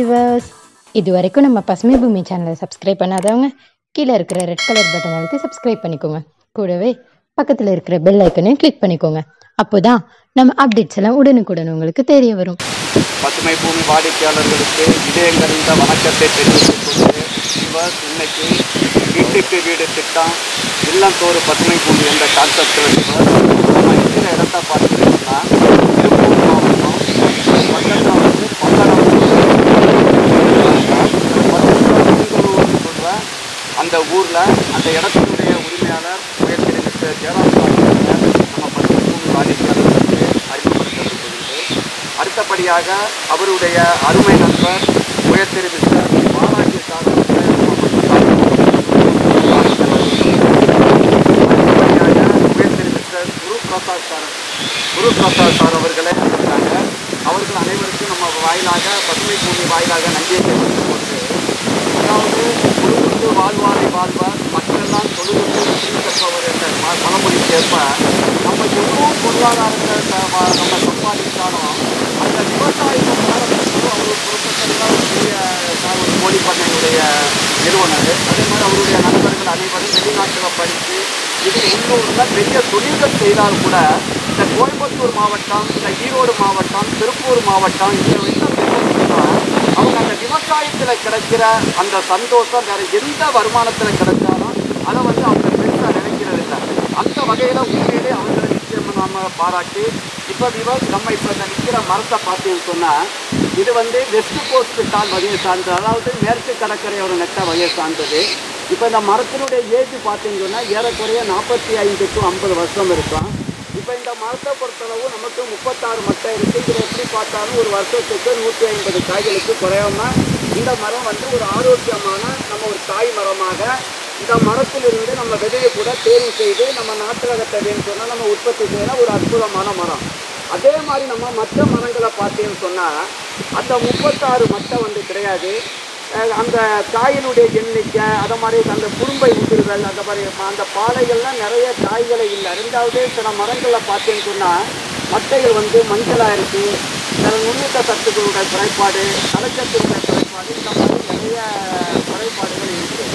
Viewers, இது வரைக்கும் நம்ம பசுமை பூமி சேனலை சப்ஸ்கிரைப் பண்ணாதவங்க கீழே இருக்கிற ரெட் கலர் பட்டன் அழுத்தி சப்ஸ்கிரைப் பண்ணிக்கோங்க. கூடவே பக்கத்தில் இருக்கிற பெல் ஐக்கனையும் கிளிக் பண்ணிக்கோங்க. அப்போதான் நம்ம அப்டேட்ஸ் எல்லாம் உடனுக்குடன் உங்களுக்கு தெரிய வரும். பசுமை பூமி வாடிக்கையாளர்களுக்கு இதயங்கறிந்த வணக்கத்தை தெரிவித்துக் கொண்டு இன்னைக்கு வீட்டுக்கு வீடு திட்டம் இல்லந்தோறு பசுமை பூமி என்ற கான்செப்டில் நம்ம இருக்கிற இடத்த பார்த்துக்கிட்டோம்னா திருப்பூர் மாவட்டம் பக்கத்தில் வந்து பல்லடம் சொல்கிற அந்த ஊரில் அந்த இடத்தினுடைய உரிமையாளர் உயர்திரு மிஸ்டர் ஜெயராம் நம்ம பசுமை பூமி வாடிக்கையாளர்களுக்கு அறிமுகப்படுத்தப்பட்டிருக்கிறது. அடுத்தபடியாக அவருடைய அருமை நண்பர் உயர்திரு மிஸ்டர் பாலாஜிக்காக உயர்திரு மிஸ்டர் குரு பிரசாத் சார் அவர்களே இருக்காங்க. அவர்கள் அனைவருக்கும் நம்ம வாயிலாக பசுமை பூமி வாயிலாக நன்றியை தெரிவித்துக் கொண்டு, அதாவது தொழுது வாழ்வாரை வாழ்வார் மக்களெல்லாம் தொழுது கற்பவர் என்ற பழமொழிக்கு ஏற்ப நம்ம எவ்வளோ பொருளாதாரத்தை நம்ம சம்பாதித்தாலும் அந்த விவசாயத்தை அவர் பெரிய ஒரு கோழி பண்ணையுடைய நிறுவனர், அதே மாதிரி அவருடைய நண்பர்கள் அனைவரும் வெளிநாட்டில் படித்து இது உள்ளூரில் பெரிய தொழில்கள் செய்தால் கூட இந்த கோயம்புத்தூர் மாவட்டம், இந்த ஈரோடு மாவட்டம், திருப்பூர் மாவட்டம் அவங்க அந்த விவசாயத்தில் கிடைக்கிற அந்த சந்தோஷம் வேறு எந்த வருமானத்தில் கிடைச்சாலும் அதை வந்து அவங்க பெருசாக நினைக்கிறது இல்லை. அந்த வகையில் உண்மையிலே அவங்களை நிச்சயம் நம்ம பாராட்டி இப்போ நம்ம இப்போ இந்த நிற்கிற மரத்தை பார்த்தீங்கன்னு சொன்னால் இது வந்து வெஸ்ட் கோஸ்ட் டால் வகையை சார்ந்தது, அதாவது மேற்கு கடற்கரையோட நெட்ட வகையை சார்ந்தது. இப்போ இந்த மரத்தினுடைய ஏஜ் பார்த்தீங்கன்னு சொன்னால் ஏறக்குறைய 45 to 50 வருஷம் இருக்கும். இப்போ இந்த மரத்தை பொறுத்தளவு நமக்கு 36 மட்டை இருக்குது. இதில் எப்படி பார்த்தாலும் ஒரு வருஷத்துக்கு 150 காய்களுக்கு குறையாமல் இந்த மரம் வந்து ஒரு ஆரோக்கியமான நம்ம ஒரு காய் மரமாக இந்த மரத்திலிருந்து நம்ம விதையை கூட தேர்வு செய்து நம்ம நாட்டு ரகத்தை வேணும்னு சொன்னால் நம்ம உற்பத்தி செய்கிற ஒரு அற்புதமான மரம். அதே மாதிரி நம்ம மற்ற மரங்களை பார்த்தீங்கன்னு சொன்னால் அந்த 36 மட்டை வந்து கிடையாது. அந்த காயினுடைய எண்ணிக்கை, அதை மாதிரி அந்த குறும்பை உதிர்கள், அந்த மாதிரி அந்த பாலைகள்லாம் நிறைய காய்களை இல்லை. ரெண்டாவது சில மரங்களில் பார்த்தீங்கன்னு சொன்னால் மட்டைகள் வந்து மஞ்சளாக இருக்குது, சில நுண்ணிட்ட சத்துக்களுடைய குறைபாடு, தலைச்சத்துடைய குறைபாடு, இந்த மாதிரி நிறைய குறைபாடுகள் இருக்குது.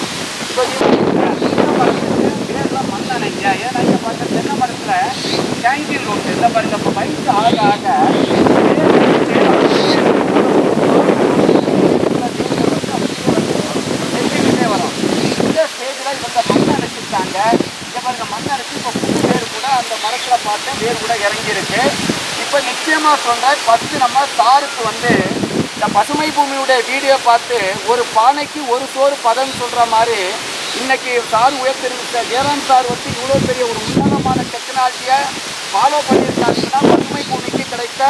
இப்போ தென்னை மரத்துக்கு வேரெல்லாம் மண்ணடைங்க. ஏன்னா இங்கே பார்த்த தென்னை மரத்தில் கேங்கில் ரோட்டு இந்த மாதிரி இப்போ வயசு ஆக ஆக வரும். இந்த ஸ்டேஜில் இவங்க மண் அடைச்சிருக்காங்க. இங்கே பாருங்க மண் அடைச்சி இப்போ புது வேர் கூட அந்த மரத்தில் பார்த்து வேர் கூட இறங்கியிருக்கு. இப்போ நிச்சயமாக சொல்கிறேன், ஃபஸ்ட்டு நம்ம சாருக்கு வந்து இந்த பசுமை பூமியுடைய வீடியோ பார்த்து ஒரு பானைக்கு ஒரு சோறு பதம் சொல்கிற மாதிரி இன்றைக்கி சார் உயர்த்திருந்த ஜெயராம் சார் வந்து இவ்வளோ பெரிய ஒரு உன்னதமான டெக்னாலஜியை ஃபாலோ பண்ணியிருக்காங்கன்னா பசுமை பூமிக்கு கிடைத்த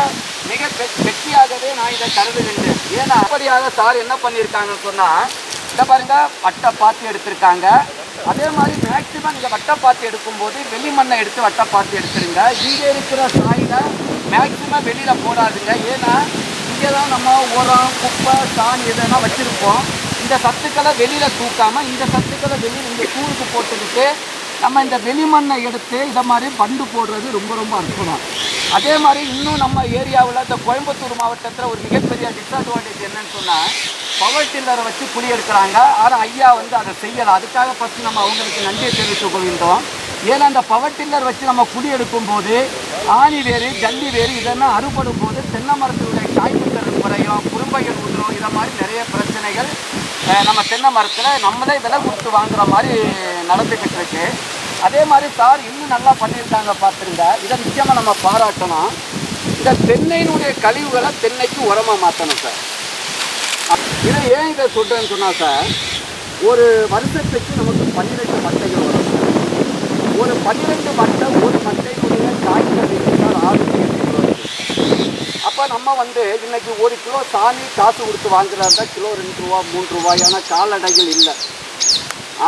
மிக வெற்றியாகவே நான் இதை கருதுகின்றேன். ஏன்னா அப்படியாக சார் என்ன பண்ணியிருக்காங்கன்னு சொன்னால் இந்த பாருங்க வட்டை பாத்தி எடுத்திருக்காங்க. அதே மாதிரி மேக்சிமம் நீங்கள் வட்டை பாத்தி எடுக்கும்போது வெளி மண்ணை எடுத்து வட்டை பாத்தி எடுத்துருங்க. இங்கே இருக்கிற சாயில மேக்சிமம் வெளியில் போடாதுங்க. ஏன்னா இங்கே தான் நம்ம உரம், குப்பை, சாணி இதெல்லாம் வச்சுருப்போம். இந்த சத்துக்களை வெளியில் தூக்காமல் இந்த சத்துக்களை வெளியில் இந்த தூளுக்கு போட்டுக்கிட்டு நம்ம இந்த வெளிமண்ணை எடுத்து இதை மாதிரி பண்டு போடுறது ரொம்ப ரொம்ப அற்புதம். அதே மாதிரி இன்னும் நம்ம ஏரியாவில் இந்த கோயம்புத்தூர் மாவட்டத்தில் ஒரு மிகப்பெரிய டிஸ்அட்வான்டேஜ் என்னன்னு சொன்னால் பவர் டில்லரை வச்சு குழி எடுக்கிறாங்க. ஆனால் ஐயா வந்து அதை செய்யலாம். அதுக்காக ஃபஸ்ட்டு நம்ம அவங்களுக்கு நன்றியை தெரிவித்துக் கொள்கின்றோம். ஏன்னா அந்த பவர் டில்லர் வச்சு நம்ம குழி எடுக்கும்போது ஆணி வேறு, ஜல்லி வேறு இதெல்லாம் அறுபடும் போது தென்னை மரத்தினுடைய காய்ப்புகள் குறையும், குறும்பைகள் உதிரும், இதை மாதிரி நிறைய பிரச்சனைகள் நம்ம தென்னை மரத்தில் நம்மளே விலை கொடுத்து வாங்குகிற மாதிரி நடந்துக்கிட்டு இருக்கு. அதே மாதிரி சார் இன்னும் நல்லா பண்ணியிருக்காங்க பார்த்துருங்க. இதை நிச்சயமாக நம்ம பாராட்டணும். இந்த தென்னையினுடைய கழிவுகளை தென்னைக்கு உரமாக மாற்றணும் சார். இதை ஏன் இதை சொல்கிறேன்னு சொன்னால் சார், ஒரு வருஷத்துக்கு நமக்கு 12 மட்டைகள் வரும். ஒரு 12 மட்டை ஒரு மட்டையினுடைய காய்கறி இருந்தால் 6 கிலோ வருது. அப்போ நம்ம வந்து இன்றைக்கி 1 கிலோ சாணி காசு கொடுத்து வாங்குறாங்க, கிலோ 2 ரூபா 3 ரூபாயான கால்நடைகள் இல்லை.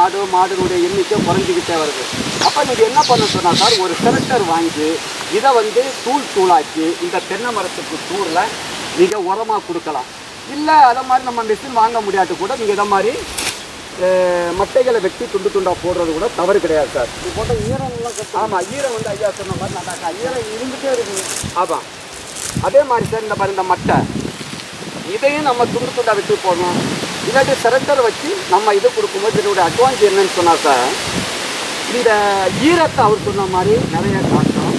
ஆடு மாடுனுடைய எண்ணிக்கை குறைஞ்சிக்கிட்டே வருது. அப்போ நீங்கள் என்ன பண்ண சொன்னால் சார், ஒரு செலக்டர் வாங்கி இதை வந்து தூளாக்கி இந்த தென்னை மரத்துக்கு தூரில் நீங்கள் உரமாக கொடுக்கலாம். இல்லை அதை மாதிரி நம்ம மிஷின் வாங்க முடியாட்டு கூட நீங்கள் இதை மாதிரி மட்டைகளை வெட்டி துண்டு துண்டாக போடுறது கூட தவறு கிடையாது சார். இது போட்ட ஈரம்லாம் ஆமாம், ஈரம் வந்து ஐயா சொன்ன மாதிரி நல்லாக்கா ஈரம் இருந்துகிட்டே இருக்குது. ஆமாம், அதே மாதிரி சார் இந்த மாதிரி இந்த மட்டை இதையும் நம்ம துண்டு துண்டா விட்டு போடணும். இல்லாட்டி சிரண்டர் வச்சு நம்ம இது கொடுக்கும்போது இதனுடைய அட்வான்டேஜ் என்னன்னு சொன்னா சார், இந்த ஈரத்தை அவர் சொன்ன மாதிரி நிறைய காட்டும்.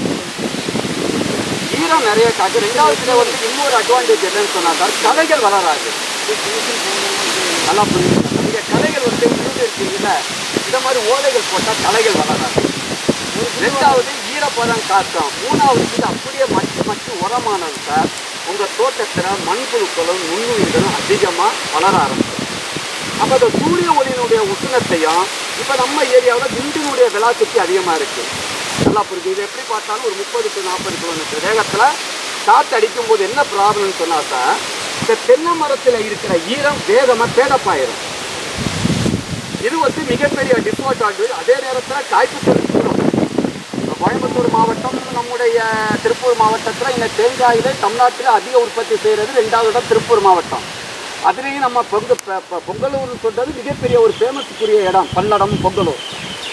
ஈரம் நிறைய காட்டும். ரெண்டாவது வந்து இன்னொரு அட்வான்டேஜ் என்னன்னு சொன்னா சார், களைகள் வளராது. நல்லா புரியுது. இங்கே களைகள் வந்து உள்ளூர் இருக்கீங்கள, இந்த மாதிரி ஓலைகள் போட்டால் களைகள் வளராது. ரெண்டாவது ஈரப்பதம் காக்கும். மூணாவது இது அப்படியே மச்சு உரமானது சார். உங்கள் தோட்டத்தில் மண்புழுக்களும் நுண்ணுயிர்களும் அதிகமாக வளர ஆரம்பிக்கும். அப்போ அந்த சூரிய ஒளியினுடைய உஷ்ணத்தையும் இப்போ நம்ம ஏரியாவில் விண்டினுடைய வெலாசிட்டி அதிகமாக இருக்குது. நல்லா புரியுது. இது எப்படி பார்த்தாலும் ஒரு 30 to 40 கிலோமீட்டர் வேகத்தில் காற்று அடிக்கும்போது என்ன ப்ராப்ளம்னு சொன்னால் சார், இந்த தென்னை மரத்தில் இருக்கிற ஈரம் வேகமாக தேடப்பாயிரும். இது வந்து மிகப்பெரிய டிஸ்அட்வான்டேஜ். அதே நேரத்தில் காய்ப்பு தெரிஞ்சுக்கணும். கோயம்புத்தூர் மாவட்டம், நம்முடைய திருப்பூர் மாவட்டத்தில் இந்த தேங்காயிலே தமிழ்நாட்டில் அதிக உற்பத்தி செய்கிறது. 2வது இடம் திருப்பூர் மாவட்டம். அதுலேயும் நம்ம பொங்கலூர்னு சொல்கிறது மிகப்பெரிய ஒரு ஃபேமஸுக்குரிய இடம், பல்லடம் பொங்கலூர்.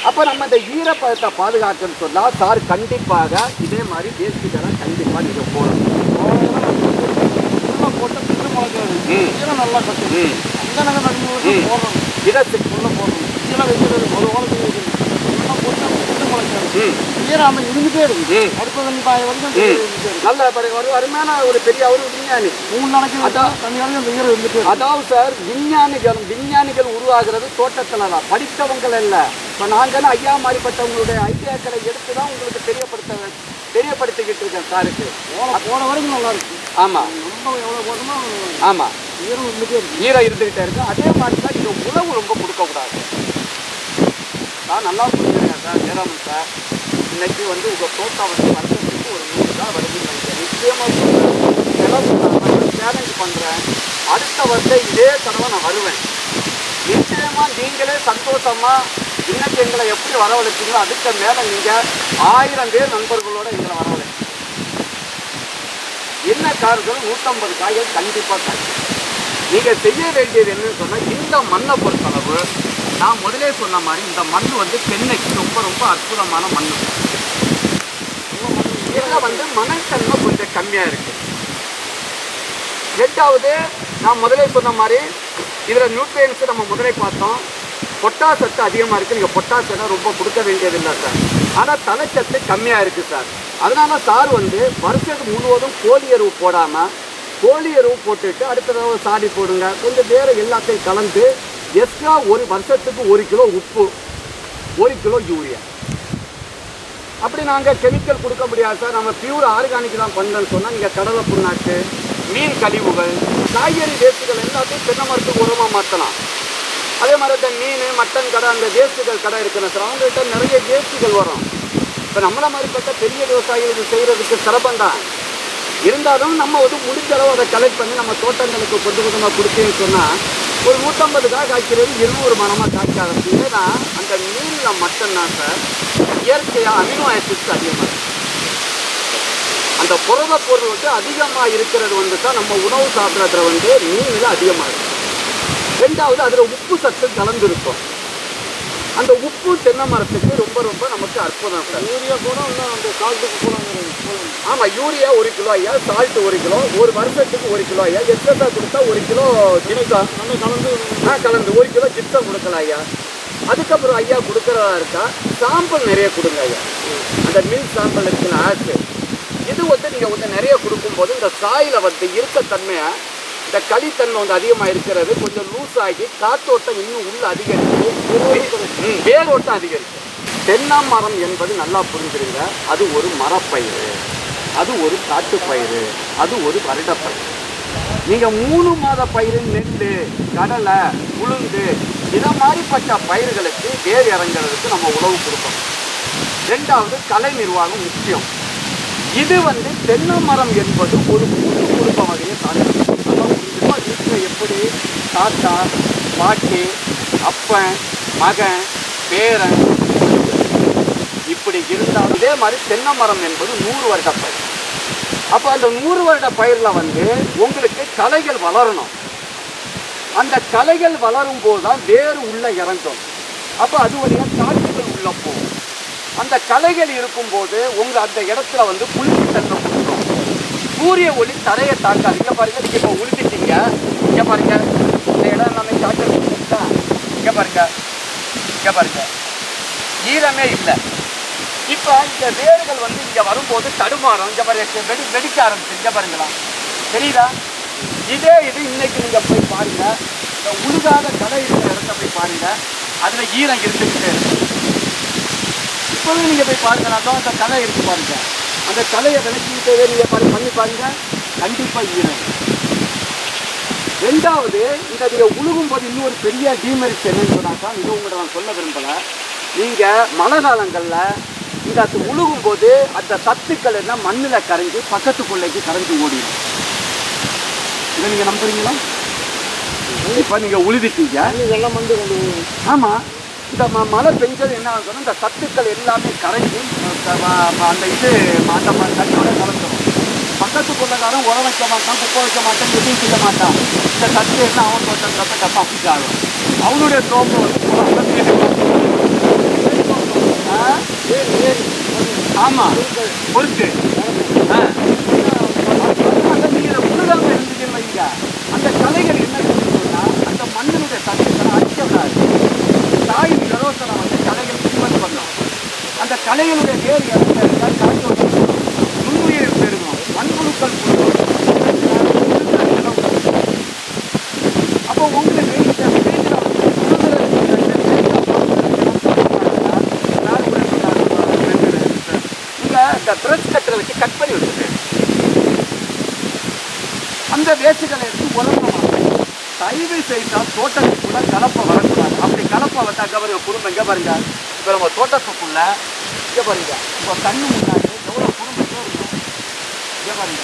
அப்போ நம்ம இந்த ஈரப்பதத்தை பாதுகாக்கணும்னு சொன்னால் சார் கண்டிப்பாக இதே மாதிரி வேஷ்டி தர கண்டிப்பாக நீங்கள் போடணும். போட்டு புட்டு முளைக்காது, ஈரம் நல்லா கட்டும். அந்த நகை நடும்போது போடணும், இதை உள்ள போடணும். ஈரம் வைக்கிறது ஒரு ஓலத்துக்கு வைக்கணும். போட்டு புட்டு முளைக்காது, ஈரம் இருந்துகிட்டே இருக்கு. அடுத்த தண்ணி பாய வரைக்கும் நல்ல ஒரு அருமையான ஒரு பெரிய ஒரு விஞ்ஞானி 3 நாளைக்கு தண்ணியாலும் அந்த ஈரம் இருந்துட்டு. அதாவது சார் விஞ்ஞானிகள் உருவாகிறது தோட்டத்தில் தான், படித்தவங்கள் இல்லை. இப்போ நாங்கள் ஐயா மாதிரிப்பட்டவங்களுடைய ஐடியாக்களை எடுத்து தான் உங்களுக்கு தெரியப்படுத்திக்கிட்டு இருக்கேன் சாருக்கு. போன வரைக்கும் நல்லா இருக்கு. ஆமாம், ரொம்ப எவ்வளோ போட்டோமோ ஆமாம், ஈரம் இருந்துகிட்டே இருக்கு. ஈரம் இருந்துகிட்டே இருக்கு. அதே மாதிரி தான் இந்த உணவு ரொம்ப கொடுக்கக்கூடாது சார். நல்லா புரிஞ்சுருங்க சார். ஜெயராமன் சார், இன்னைக்கு வந்து உங்கள் தோட்டம் வந்து வருஷத்துக்கு ஒரு 100 தான் வருதுன்னு நினைக்கிறேன். நிச்சயமாக சொல்கிறேன், சேலஞ்ச் பண்ணுறேன். அடுத்த வருஷம் இதே தடவை நான் வருவேன். நிச்சயமாக நீங்களே சந்தோஷமாக இன்னைக்கு எங்களை எப்படி வரவழைச்சிங்களோ அதுக்கு மேலே நீங்கள் 1000 பேர் நண்பர்களோடு எங்களை வரவழைச்சு. என்ன கார்கள் 150 காய்கள் கண்டிப்பாக காய்க்கும். நீங்கள் செய்ய வேண்டியது என்னன்னு சொன்னால், இந்த மண்ணை பொறுத்தளவு நான் முதலே சொன்ன மாதிரி இந்த மண் வந்து தென்னைக்கு ரொம்ப ரொம்ப அற்புதமான மண். இதில் வந்து மணத்தன்மை கொஞ்சம் கம்மியாக இருக்குது. ரெண்டாவது நான் முதலே சொன்ன மாதிரி இதில் நியூட்ரியன்ஸ் நம்ம முதலே பார்த்தோம். பொட்டாஸ் சத்து அதிகமாக இருக்குது. நீங்கள் பொட்டாஸ் எல்லாம் ரொம்ப கொடுக்க வேண்டியதில்லை சார். ஆனால் தலைச்சத்து கம்மியாக இருக்குது சார். அதனால சார் வந்து வருஷத்துக்கு முழுவதும் கோழி எருவு போடாமல் கோழி எருவு போட்டுட்டு அடுத்த தடவை சாடி போடுங்க. கொஞ்சம் வேறு எல்லாத்தையும் கலந்து எக்ஸ்ட்ரா ஒரு வருஷத்துக்கு 1 கிலோ உப்பு, 1 கிலோ யூரியா. அப்படி நாங்கள் கெமிக்கல் கொடுக்க முடியாது சார். நம்ம பியூர் ஆர்கானிக் தான் பண்ணுறேன்னு சொன்னால் நீங்கள் கடலை புண்ணாக்கு, மீன் கழிவுகள், காய்கறி வேஸ்ட்டுகள் எல்லாத்தையும் தென்னை மரத்துக்கு உரமாக மாற்றலாம். அதே மாதிரி இந்த மீன் மட்டன் கடை, அந்த வேஸ்ட்டுகள் கடை இருக்கிற சார், அவங்கள்ட்ட நிறைய வேஸ்ட்டுகள் வரும். இப்போ நம்மளை மாதிரி பார்த்தா பெரிய விவசாயிகளுக்கு செய்கிறதுக்கு சிரமம் தான். இருந்தாலும் நம்ம வந்து முடிஞ்ச அளவு அதை கலெக்ட் பண்ணி நம்ம தோட்டங்களுக்கு கொஞ்சமாக கொடுத்தேன்னு சொன்னால் ஒரு 150 காய் காய்க்கிறது 200 மரமாக காய்க்க ஆரம்பிச்சு. ஏன்னா அந்த மீனில் மட்டும்தான் சார் இயற்கையாக அமினோ ஆசிட்ஸ் அதிகமாக இருக்குது. அந்த புரத பொருள் வந்து அதிகமாக இருக்கிறது வந்து தான் நம்ம உணவு சாப்பிட்றதுல வந்து மீனில் அதிகமாக இருக்கும். ரெண்டாவது அதில் உப்பு சத்து கலந்துருக்கும். அந்த உப்பு தென்னை மரத்துக்கு ரொம்ப ரொம்ப நமக்கு அற்புதம் சார். யூரியா கூட இன்னும் அந்த சால்ட்டுக்கு கூட. ஆமாம், யூரியா 1 கிலோ ஐயா, சால்ட்டு 1 கிலோ, ஒரு வருஷத்துக்கு 1 கிலோ ஐயா. எக்ஸஸாக கொடுத்தா 1 கிலோ ஜிப்சம் கலந்து 1 கிலோ ஜிப்சம் கொடுக்கலாம் ஐயா. அதுக்கப்புறம் ஐயா கொடுக்குறதா இருக்கா சாம்பிள் நிறைய கொடுங்க ஐயா. அந்த மில் சாம்பிள் இருக்குல்ல ஆசு, இது வந்து நீங்கள் வந்து நிறைய கொடுக்கும்போது இந்த சாயில வந்து இருக்கத்தன்மையை, இந்த களித்தன்மை வந்து அதிகமாக இருக்கிறது கொஞ்சம் லூஸ் ஆகி காற்றோட்டம் இன்னும் உள்ள அதிகரித்து வேரோட்டம் அதிகரிக்கும். தென்னை மரம் என்பது நல்லா புரிஞ்சுருங்க, அது ஒரு மரப்பயிறு, அது ஒரு காட்டுப்பயிறு, அது ஒரு வருடப்பயிறு. நீங்கள் 3 மாத பயிர் நெல், கடலை, உளுந்து இதை மாதிரிப்பட்ட பயிர்களுக்கு வேர் இறங்கிறதுக்கு நம்ம உணவு கொடுக்கணும். ரெண்டாவது கலை நிர்வாகம் முக்கியம். இது வந்து தென்னை மரம் என்பது ஒரு கூட்டு குடும்ப வகையை சார்ந்தது. வீட்டில் எப்படி தாத்தா, பாட்டி, அப்பன், மகன், பேரன் இப்படி இருந்தாலும் இதே மாதிரி தென்னை மரம் என்பது 100 வருட பயிர். அப்போ அந்த 100 வருட பயிரில் வந்து உங்களுக்கு களைகள் வளரணும். அந்த களைகள் வளரும் போது தான் வேறு உள்ள இறங்கும். அப்போ அது வழியாக காற்றுகள் உள்ள போகும். அந்த களைகள் இருக்கும்போது உங்கள் அந்த இடத்துல வந்து புளித்தன்மை கொடுக்கும். சூரிய ஒளி தரையை தாக்காது. இங்கே பாருங்க, நீங்கள் இப்போ உளுத்திட்டீங்க, இங்கே பாருங்க, இந்த இடம் எல்லாமே காய்ச்சல் கொடுத்தா, இங்கே பாருங்க, இங்கே பாருங்க, ஈரமே இல்லை. இப்போ இந்த வேர்கள் வந்து இங்கே வரும்போது தடுமாறும். இங்கே பாருங்க, வெடிக்க ஆரம்பிச்சு. இங்கே பாருங்களா, தெரியுதா? இதே இது இன்னைக்கு நீங்கள் போய் பாருங்க, இந்த உழுகாத களை இருக்கிற இடத்த போய் பாருங்க, அதில் ஈரம் இருந்துக்கிட்டே இருக்கு. இப்போவே நீங்கள் போய் பாருங்க, நான் அந்த களை இருக்கு பாருங்க, அந்த கலையை விளக்கிட்டே நீங்கள் பண்ணி பாருங்க, கண்டிப்பாக ஈரம். ரெண்டாவது, இந்த நீங்கள் உழுகும் போது இன்னொரு பெரிய டீமெரிட்ஸ் என்னன்னு சொன்னாக்கா, இது உங்கள்கிட்ட நான் சொல்ல விரும்பலை. நீங்கள் மழை காலங்களில் இந்த உழுகும் போது அந்த சத்துக்கள் என்ன மண்ணில் கரைஞ்சி பக்கத்து கொள்ளைக்கு கரைஞ்சி ஓடிடும். இதை நீங்கள் நம்புறீங்களா? இப்போ நீங்கள் உழுதிட்டீங்க, இதெல்லாம் வந்து ஆமாம், இந்த மழை பெஞ்சது என்ன ஆகுதுன்னா இந்த சத்துக்கள் எல்லாமே கரைஞ்சி அந்த இது அந்த தண்ணியோட கலந்துடும். பக்கத்து கொள்ளக்காரன் உரம் வைக்க மாட்டான், குப்பை வைக்க மாட்டான், எதுவும் செய்ய மாட்டான். இந்த சத்து என்ன அவன் போட்டப்ப டப்பா அப்படி ஆகும். அவனுடைய சோப்பு ஆமாம் பொறுத்து அந்த நீரை உழுதாமல் இருந்துச்சுன்னு வைங்க, அந்த கலைகள் என்ன சொன்னா அந்த மண்ணினுடைய சத்துக்களை அழிக்க விடாது. தாய் கரோசனை வந்து கலைகள் உற்பத்தி பண்ணும். அந்த கலைகளுடைய வேறு இடத்துல இருந்தால் காய்ச்சல் நுண்ணுயிர் பெருகும், மண்புழுக்கள் கொடுக்கும். அப்போ உங்களுக்கு இந்த பிரஷ் கட்டரை வச்சு கட் பண்ணி விட்டுருக்கு. அந்த வேஸ்ட்டுகளை எடுத்து உலகமாக தயவு செய்தால் தோட்டத்துக்குள்ள கலப்பை வரக்கூடாது. அப்படி கலப்பை வந்தால் பாருங்க, குடும்பம் இங்கே பாருங்க, இப்போ நம்ம தோட்டத்துக்குள்ள இங்கே பாருங்க, இப்போ கண்ணு முன்னாடி எவ்வளோ குடும்பத்தோ இருக்கும். இங்கே பாருங்க,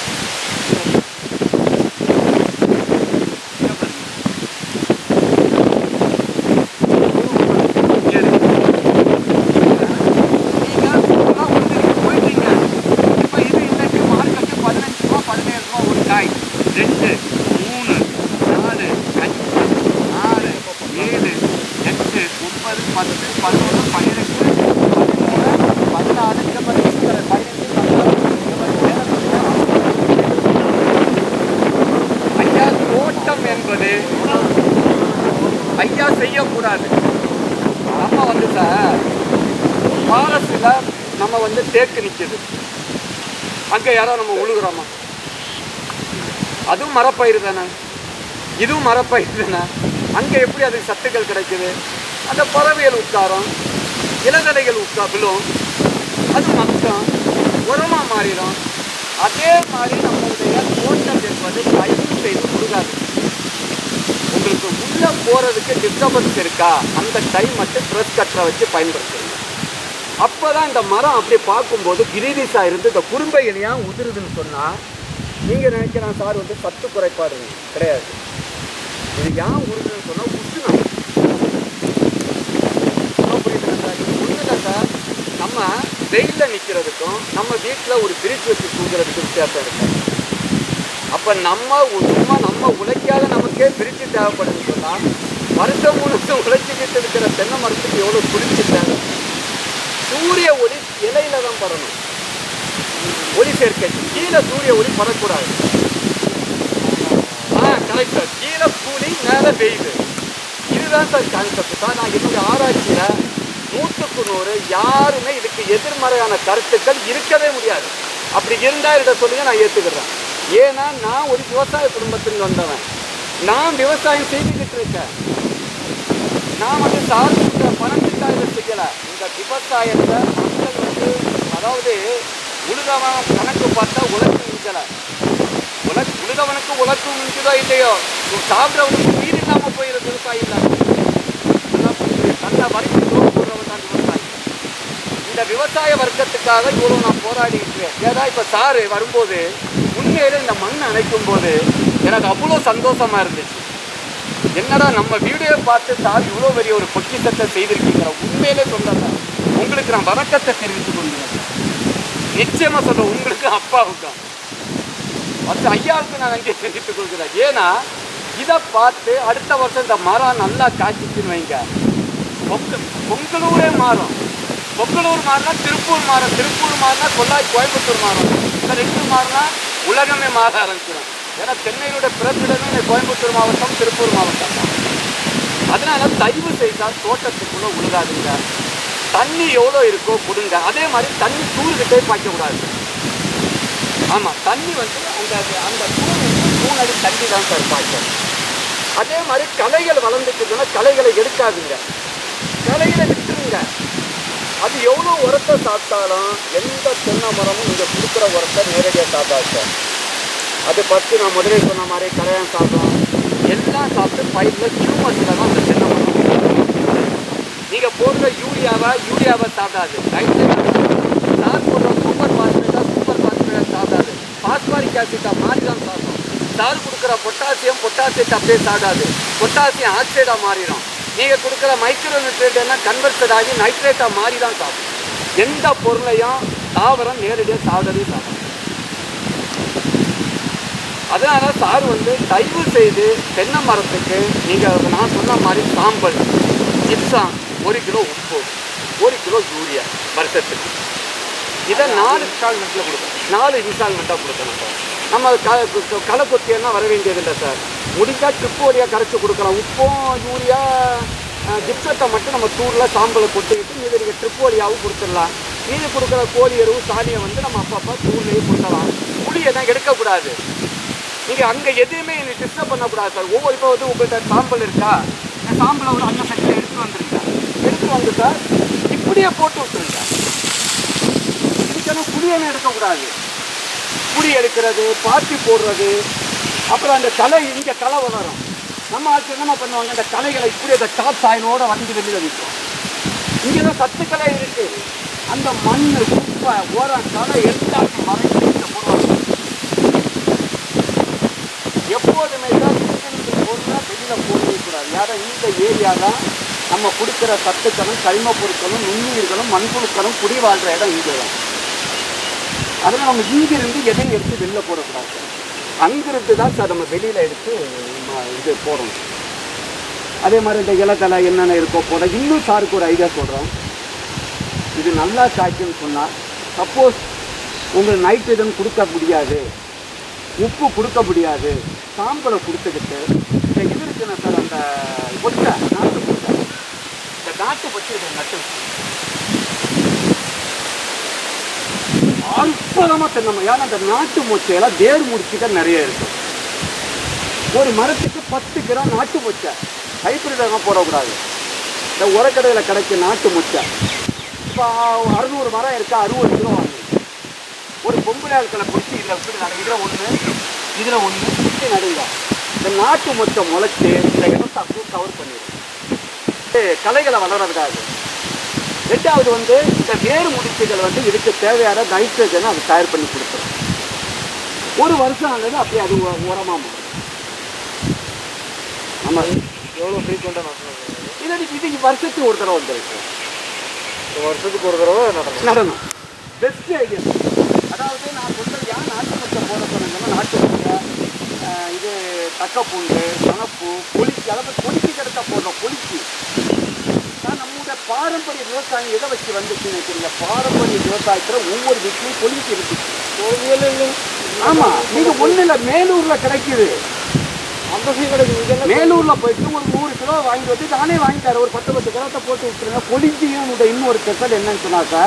ஐயா செய்யக்கூடாது. நம்ம வந்து சார் ஃபாரஸ்டில் நம்ம வந்து தேக்கு நிற்கிது, அங்கே யாரோ நம்ம உழுகுறோமா? அதுவும் மரப்பயிர் தானே, இதுவும் மரப்பயிர் தானே. அங்கே எப்படி அதுக்கு சத்துக்கள் கிடைக்குது? அந்த பறவைகள் உட்காரம், இளந்தலைகள் விழும், அது மக்கம் உரமாக மாறிடும். அதே மாதிரி நம்மளுடைய தோட்டம் என்பது தயவு செய்து முழுகாது. உங்களுக்கு உள்ளே போகிறதுக்கு டிஸ்டர்பன்ஸ் இருக்கா, அந்த டைம் மட்டும் ப்ரெஷ் கட்டரை வச்சு பயன்படுத்துங்க. அப்போ தான் இந்த மரம் அப்படி பார்க்கும்போது கிரீனிஸாக இருந்து இந்த குறும்பை இலையாக உதிருதுன்னு சொன்னால் நீங்கள் நினைக்கிறேன் சார் வந்து சத்து குறைபாடு கிடையாது. இது ஏன் உருதுன்னு சொன்னால் உஷ்ணம். புரியுதுங்க சார்? இது ஒன்றும் சார், நம்ம வெயிலில் நிற்கிறதுக்கும் நம்ம வீட்டில் ஒரு பிரிட்ஜ் வச்சு தூங்குறதுக்கு வித்தியாசம் இருக்கு. அப்போ நம்ம உழைக்காத நமக்கே பிரிட்ஜு தேவைப்படுதுன்னு சொன்னால் வருஷம் முழுசும் உழைச்சிக்கிட்டு இருக்கிற தென்னை மரத்துக்கு எவ்வளோ குளிர்ச்சி தேவை. சூரிய ஒளி இலையில தான் படணும். ஒளி சேர்க்கை கீழே சூரிய ஒளி படக்கூடாது. Correct sir. கீழே கூலிங், மேலே வெயில். இதுதான் சார் கான்செப்ட் சார். நான் என்னுடைய ஆராய்ச்சியில் 100க்கு 100 யாருமே இதுக்கு எதிர்மறையான கருத்துக்கள் இருக்கவே முடியாது. அப்படி இருந்தால் இதை சொல்லுங்க, நான் ஏற்றுக்கிறேன். ஏன்னா நான் ஒரு விவசாய குடும்பத்தில் வந்தவன். நான் விவசாயம் செய்துக்கிட்டு இருக்கேன். நான் வந்து சார்ந்த பணத்துக்காக இதை செய்யலை. இந்த விவசாயத்தை மக்கள் வந்து அதாவது உழுதவன் கணக்கு பார்த்தா உழைப்பு மிஞ்சலை. உழுதவனுக்கு உழைப்பு மிஞ்சுதோ இல்லையோ, சாப்பிட்றவனுக்கு வீடு இல்லாமல் போயிடும். விவசாயம் இல்லாமல் நல்ல வரைக்கும் தோல் போடுறவன் தான் விவசாயி. இந்த விவசாய வர்க்கத்துக்காக இவ்வளோ நான் போராடிக்கிறேன். ஏதா இப்போ சாரு வரும்போது உண்மையிலே இந்த மண் அணைக்கும் போது எனக்கு அவ்வளோ சந்தோஷமாக இருந்துச்சு. என்னடா நம்ம வீடியோ பார்த்து சார் இவ்வளோ பெரிய ஒரு பொக்கிஷத்தை செய்திருக்கீங்கிற உண்மையிலே சொல்கிறேன். உங்களுக்கு நான் வணக்கத்தை தெரிவித்துக் கொள்கிறேன். நிச்சயமாக சொல்கிறேன், உங்களுக்கு அப்பாவுக்கும் மற்ற ஐயாவுக்கு நான் நன்றி தெரிவித்துக் கொள்கிறேன். ஏன்னா இதை பார்த்து அடுத்த வருஷம் இந்த மரம் நல்லா காய்ச்சிச்சுன்னு வைங்க, பொங்கலூரே மாறும். பொங்கலூர் மாறினா திருப்பூர் மாறும், திருப்பூர் மாறினா கோயம்புத்தூர் மாறும். இந்த 2 மாறினா உலகமே மாற ஆரம்பிச்சிடும். ஏன்னா தென்னையோட பிறப்பிடமே கோயம்புத்தூர் மாவட்டம், திருப்பூர் மாவட்டம் தான். அதனால தயவு செய்தால் தோட்டத்துக்குள்ளே உழுகாதுங்க. தண்ணி எவ்வளோ இருக்கோ கொடுங்க. அதே மாதிரி தண்ணி தூர்கிட்டே பாய்க்கக்கூடாது. ஆமாம், தண்ணி வந்து அந்த தூர் 3 அடி தண்ணி தான் சார் பாய்க்கும். அதே மாதிரி களைகள் வளர்ந்துட்டுன்னா களைகளை எடுக்காதுங்க, களைகளை விட்டுருங்க. அது எவ்வளோ உரத்தை சாப்பிட்டாலும் எந்த தென்னை மரமும் இங்கே கொடுக்குற உரத்தை நேரடியாக சாப்பிடாது சார். அது ஃபஸ்ட்டு நான் முதலே சொன்ன மாதிரி கரையான் சாப்பிடும், எல்லாம் சாப்பிட்டு பயிரில் ஹியூமஸில் தான் அந்த தென்னை மரம். நீங்கள் போடுற யூரியாவை சாப்பிடாது, சார் போடுற சூப்பர் பாஸ்பேட்டை சாப்பிடாது, பாஸ்பாரிக் ஆசிட்டை மாறி தான் சாப்பிடும். சார் கொடுக்குற பொட்டாசியத்தை அப்படியே சாப்பிடாது, பொட்டாசியம் ஆக்சைடாக மாறிடும். நீங்கள் கொடுக்குற மைக்ரோ நியூட்ரியன்ட் எல்லாம் கன்வெர்ட்டட் ஆகி நைட்ரேட்டாக மாறி தான் சாப்பிடும். எந்த பொருளையும் தாவரம் நேரடியாக சாப்பிடவே சாப்பிடும். அதனால சார் வந்து தயவு செய்து தென்னை மரத்துக்கு நீங்கள் நான் சொன்ன மாதிரி சாம்பல், ஜிப்சம், 1 கிலோ உப்பு, 1 கிலோ யூரியா வருஷத்துக்கு, இதை 4 இன்ஸ்டால்மெண்ட்டில் கொடுக்கணும். 4 இன்ஸ்டால்மெண்ட்டாக கொடுக்கணும் சார். நம்ம களை கொத்தியெல்லாம் வர வேண்டியதில்லை சார். முடிஞ்சால் ட்ரிப்பு வழியாக கரைச்சி கொடுக்கலாம். உப்பும் யூரியா ஜிப்சத்தை மட்டும் நம்ம தூரில் சாம்பலை கொட்டிக்கிட்டு மீது நீங்கள் ட்ரிப்பு வழியாகவும் கொடுத்துடலாம். மீது கொடுக்குற கோழி எருவு சாணியை வந்து நம்ம அப்பப்போ தூர்லேயே கொடுக்கலாம். புளியை தான் எடுக்கக்கூடாது. நீங்கள் அங்கே எதுவுமே எனக்கு டிஸ்டர்ப் பண்ணக்கூடாது சார். ஒவ்வொரு இப்போ வந்து உங்கள்கிட்ட சாம்பல் இருக்கா, சாம்பலை ஒரு அங்கே செட்டில் எடுத்துகிட்டு வந்து சார் இப்படியே போட்டு விட்டுருங்க. இதுக்கெல்லாம் புளியெல்லாம் எடுக்கக்கூடாது. புளி எடுக்கிறது, பாத்தி போடுறது, அப்புறம் அந்த களை இங்கே களை வளரும். நம்ம ஆட்சி என்ன பண்ணுவாங்க, அந்த களைகளை இப்படி அந்த டாப் சாயிலோடு வந்து வெளியில் வைக்கும். இங்கே தான் சத்துக்களை இருக்குது. அந்த மண், குப்பை, ஓரம், களை எல்லாத்தையும் மறைச்சு போடுவாங்க. எப்போதுமே தான் பொருளாக வெளியில் போடக்கூடாது. யாரும் இந்த ஏரியா தான் நம்ம கொடுக்குற சத்துக்களும் கரிம பொருட்களும் நுண்ணுயிர்களும் மண்புழுக்களும் குடி வாழ்கிற இடம் இங்கே தான். அதனால் நம்ம இங்கிருந்து எதையும் எடுத்து வெளியில் போடக்கூடாது. அங்கிருந்து தான் சார் நம்ம வெளியில் எடுத்து இது போடணும். அதே மாதிரி இந்த இலத்தலை என்னென்ன இருக்கோ போட. இன்னும் சாருக்கு ஒரு ஐடியா சொல்கிறோம். இது நல்லா காய்க்குன்னு சொன்னால், சப்போஸ் உங்களுக்கு நைட்ரஜன் கொடுக்க முடியாது, உப்பு கொடுக்க முடியாது, சாம்பலை கொடுத்துக்கிட்டு இந்த இது இருக்குன்னா சார், அந்த கொட்டை நாட்டு கொட்டை, இந்த நாட்டு பற்றி இதை நட்டு அற்புதமாக தென்னமரம். ஏன்னா அந்த நாட்டு மொச்சையெல்லாம் வேர் முடிச்சுக்க நிறைய இருக்கும். ஒரு மரத்துக்கு 10 கிராம் நாட்டு மொச்சை, ஹைப்ரிடாக போடக்கூடாது. இந்த உரக்கடையில் கிடைக்க நாட்டு மொச்சை இப்போ 600 மரம் இருக்கா, 60 கிலோ வாங்க. ஒரு பொம்பளை ஆட்களை பிடிச்சி இதில் விட்டு நடு, இதில் ஒன்று சுற்றி நடுங்க. இந்த நாட்டு மொச்சை முளைச்சி இந்த இடத்தை அப்படியே கவர் பண்ணிடும், களைகளை வளர விடாது. 2வது வந்து இந்த வேறு முடிச்சுகள் வந்து இதுக்கு தேவையான நைட்ரஜனை அது தயார் பண்ணி கொடுத்துரும். ஒரு வருஷம் ஆனது அப்படியே அது உரமாக மாறும். நம்ம எவ்வளோ ஃப்ரீக்வெண்ட்டாக நடணும்? இது வருஷத்துக்கு ஒரு தடவை வந்துருக்கு. வருஷத்துக்கு ஒரு தடவை நடனம் பெஸ்ட் ஐடியா. அதாவது நான் சொல்கிறது ஏன் நாட்டு மொச்சை போட சொன்னீங்கன்னா, நாட்டு மொச்சை, இது தக்கப்பூண்டு, மணப்பூ, பொலிக்கு, அதாவது பொலிக்கு கிடக்க போடுறோம். பொலிக்கு நான் நம்முடைய பாரம்பரிய விவசாயம் எதை வச்சு வந்துச்சுன்னு நினைக்கிறீங்க? பாரம்பரிய விவசாயத்தில் ஒவ்வொரு வீட்லையும் பொலிக்கு இருக்குது. ஆமாம், நீங்கள் ஒன்றும் இல்லை, மேலூரில் கிடைக்குது. அந்த கிடைக்குது. மேலூரில் போயிட்டு ஒரு 100 கிலோ வாங்கிட்டு வந்து நானே வாங்கிட்டார். ஒரு 10 கிலோத்தை போட்டு விட்டுருங்க. பொலிக்கையும் இன்னொரு ஸ்பெஷல் என்னன்னு சொன்னாக்கா,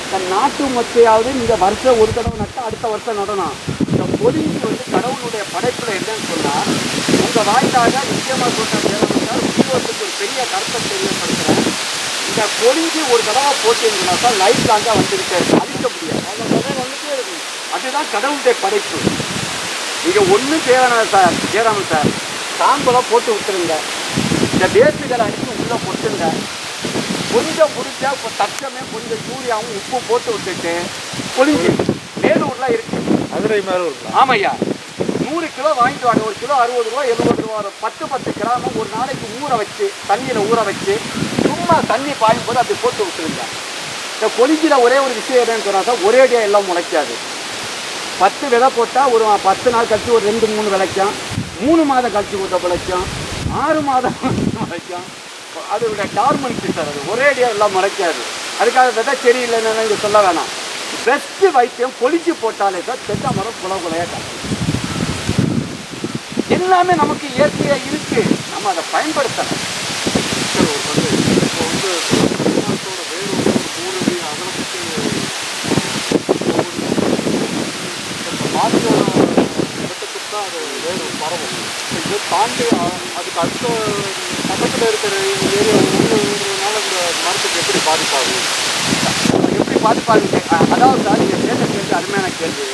இந்த நாட்டு மொச்சையாவது இந்த வருஷம் ஒரு தடவை நட்டு அடுத்த வருஷம் நடணும். இந்த பொலிஞ்சி வந்து கடவுளுடைய படைப்பில் என்னன்னு சொன்னால், உங்கள் வாய்க்காக நிச்சயமாக சொல்கிறேன், உத்தியோகத்துக்கு ஒரு பெரிய கருத்தை தெரியப்படுத்துகிறேன். இந்த பொலிஞ்சி ஒரு தடவை போட்டீங்கன்னாக்கா லைஃப் லாங்காக வந்துக்கிட்டே இருக்கும், அழிக்க முடியாது. அந்த வந்துட்டே இருக்கும். அதுதான் கடவுளுடைய படைப்பு. நீங்கள் ஒன்றும் தேவையான சார் ஜெயராமன் சார், சாம்பலை போட்டு விட்டுருங்க. இந்த வேஸ்ட்டுகளை அடித்து உள்ளே போட்டுருங்க. கொஞ்சம் முடிச்சா இப்போ தச்சமே கொஞ்சம் யூரியாவும் உப்பு போட்டு விட்டுட்டு பொலிஞ்சு மேலூர்லாம் இருக்குது. மதுரை மேலூர். ஆமையா, 100 கிலோ வாங்கிட்டு வாங்க. 1 கிலோ 60 ரூபா 70 ரூபா. 10 கிராமம் ஒரு நாளைக்கு ஊற வச்சு, தண்ணியில் ஊற வச்சு, சும்மா தண்ணி பாயும் போது அப்படி போட்டு விட்டுருங்க. இந்த பொலிஞ்சில் ஒரே ஒரு விஷயம் என்னன்னு சொன்னாக்கா, ஒரேடியாக எல்லாம் முளைக்காது. 10 விதை போட்டால் ஒரு 10 நாள் கழிச்சு ஒரு 2-3 விளைக்கும், 3 மாதம் கழிச்சு கொஞ்சம் விளைக்கும், 6 மாதம் முளைக்கும். அதோட டார்மன்ஸ் சார், அது ஒரேடியாக எல்லாம் முளைக்காது. அதுக்காக விதை சரியில்லைன்னு இங்கே சொல்ல வேணாம். பெஸ்ட் வைத்தியம் பொலிச்சு போட்டாலே தான் தென்னை மரம் குலையா காட்டும். எல்லாமே நமக்கு இயற்கையா இருக்கு, நம்ம அதை பயன்படுத்தலாம். தான் அது வேறு பரவும். இதை தாண்டி அதுக்கு அடுத்த பக்கத்தில் இருக்கிற ஏரியா உள்ளதுனால இந்த மரத்துக்கு எப்படி பாதிப்பாகும்? எப்படி பாதிப்பாங்க? அதாவது சார், நீங்கள் கேட்ட கேள்வி அருமையான கேள்வி,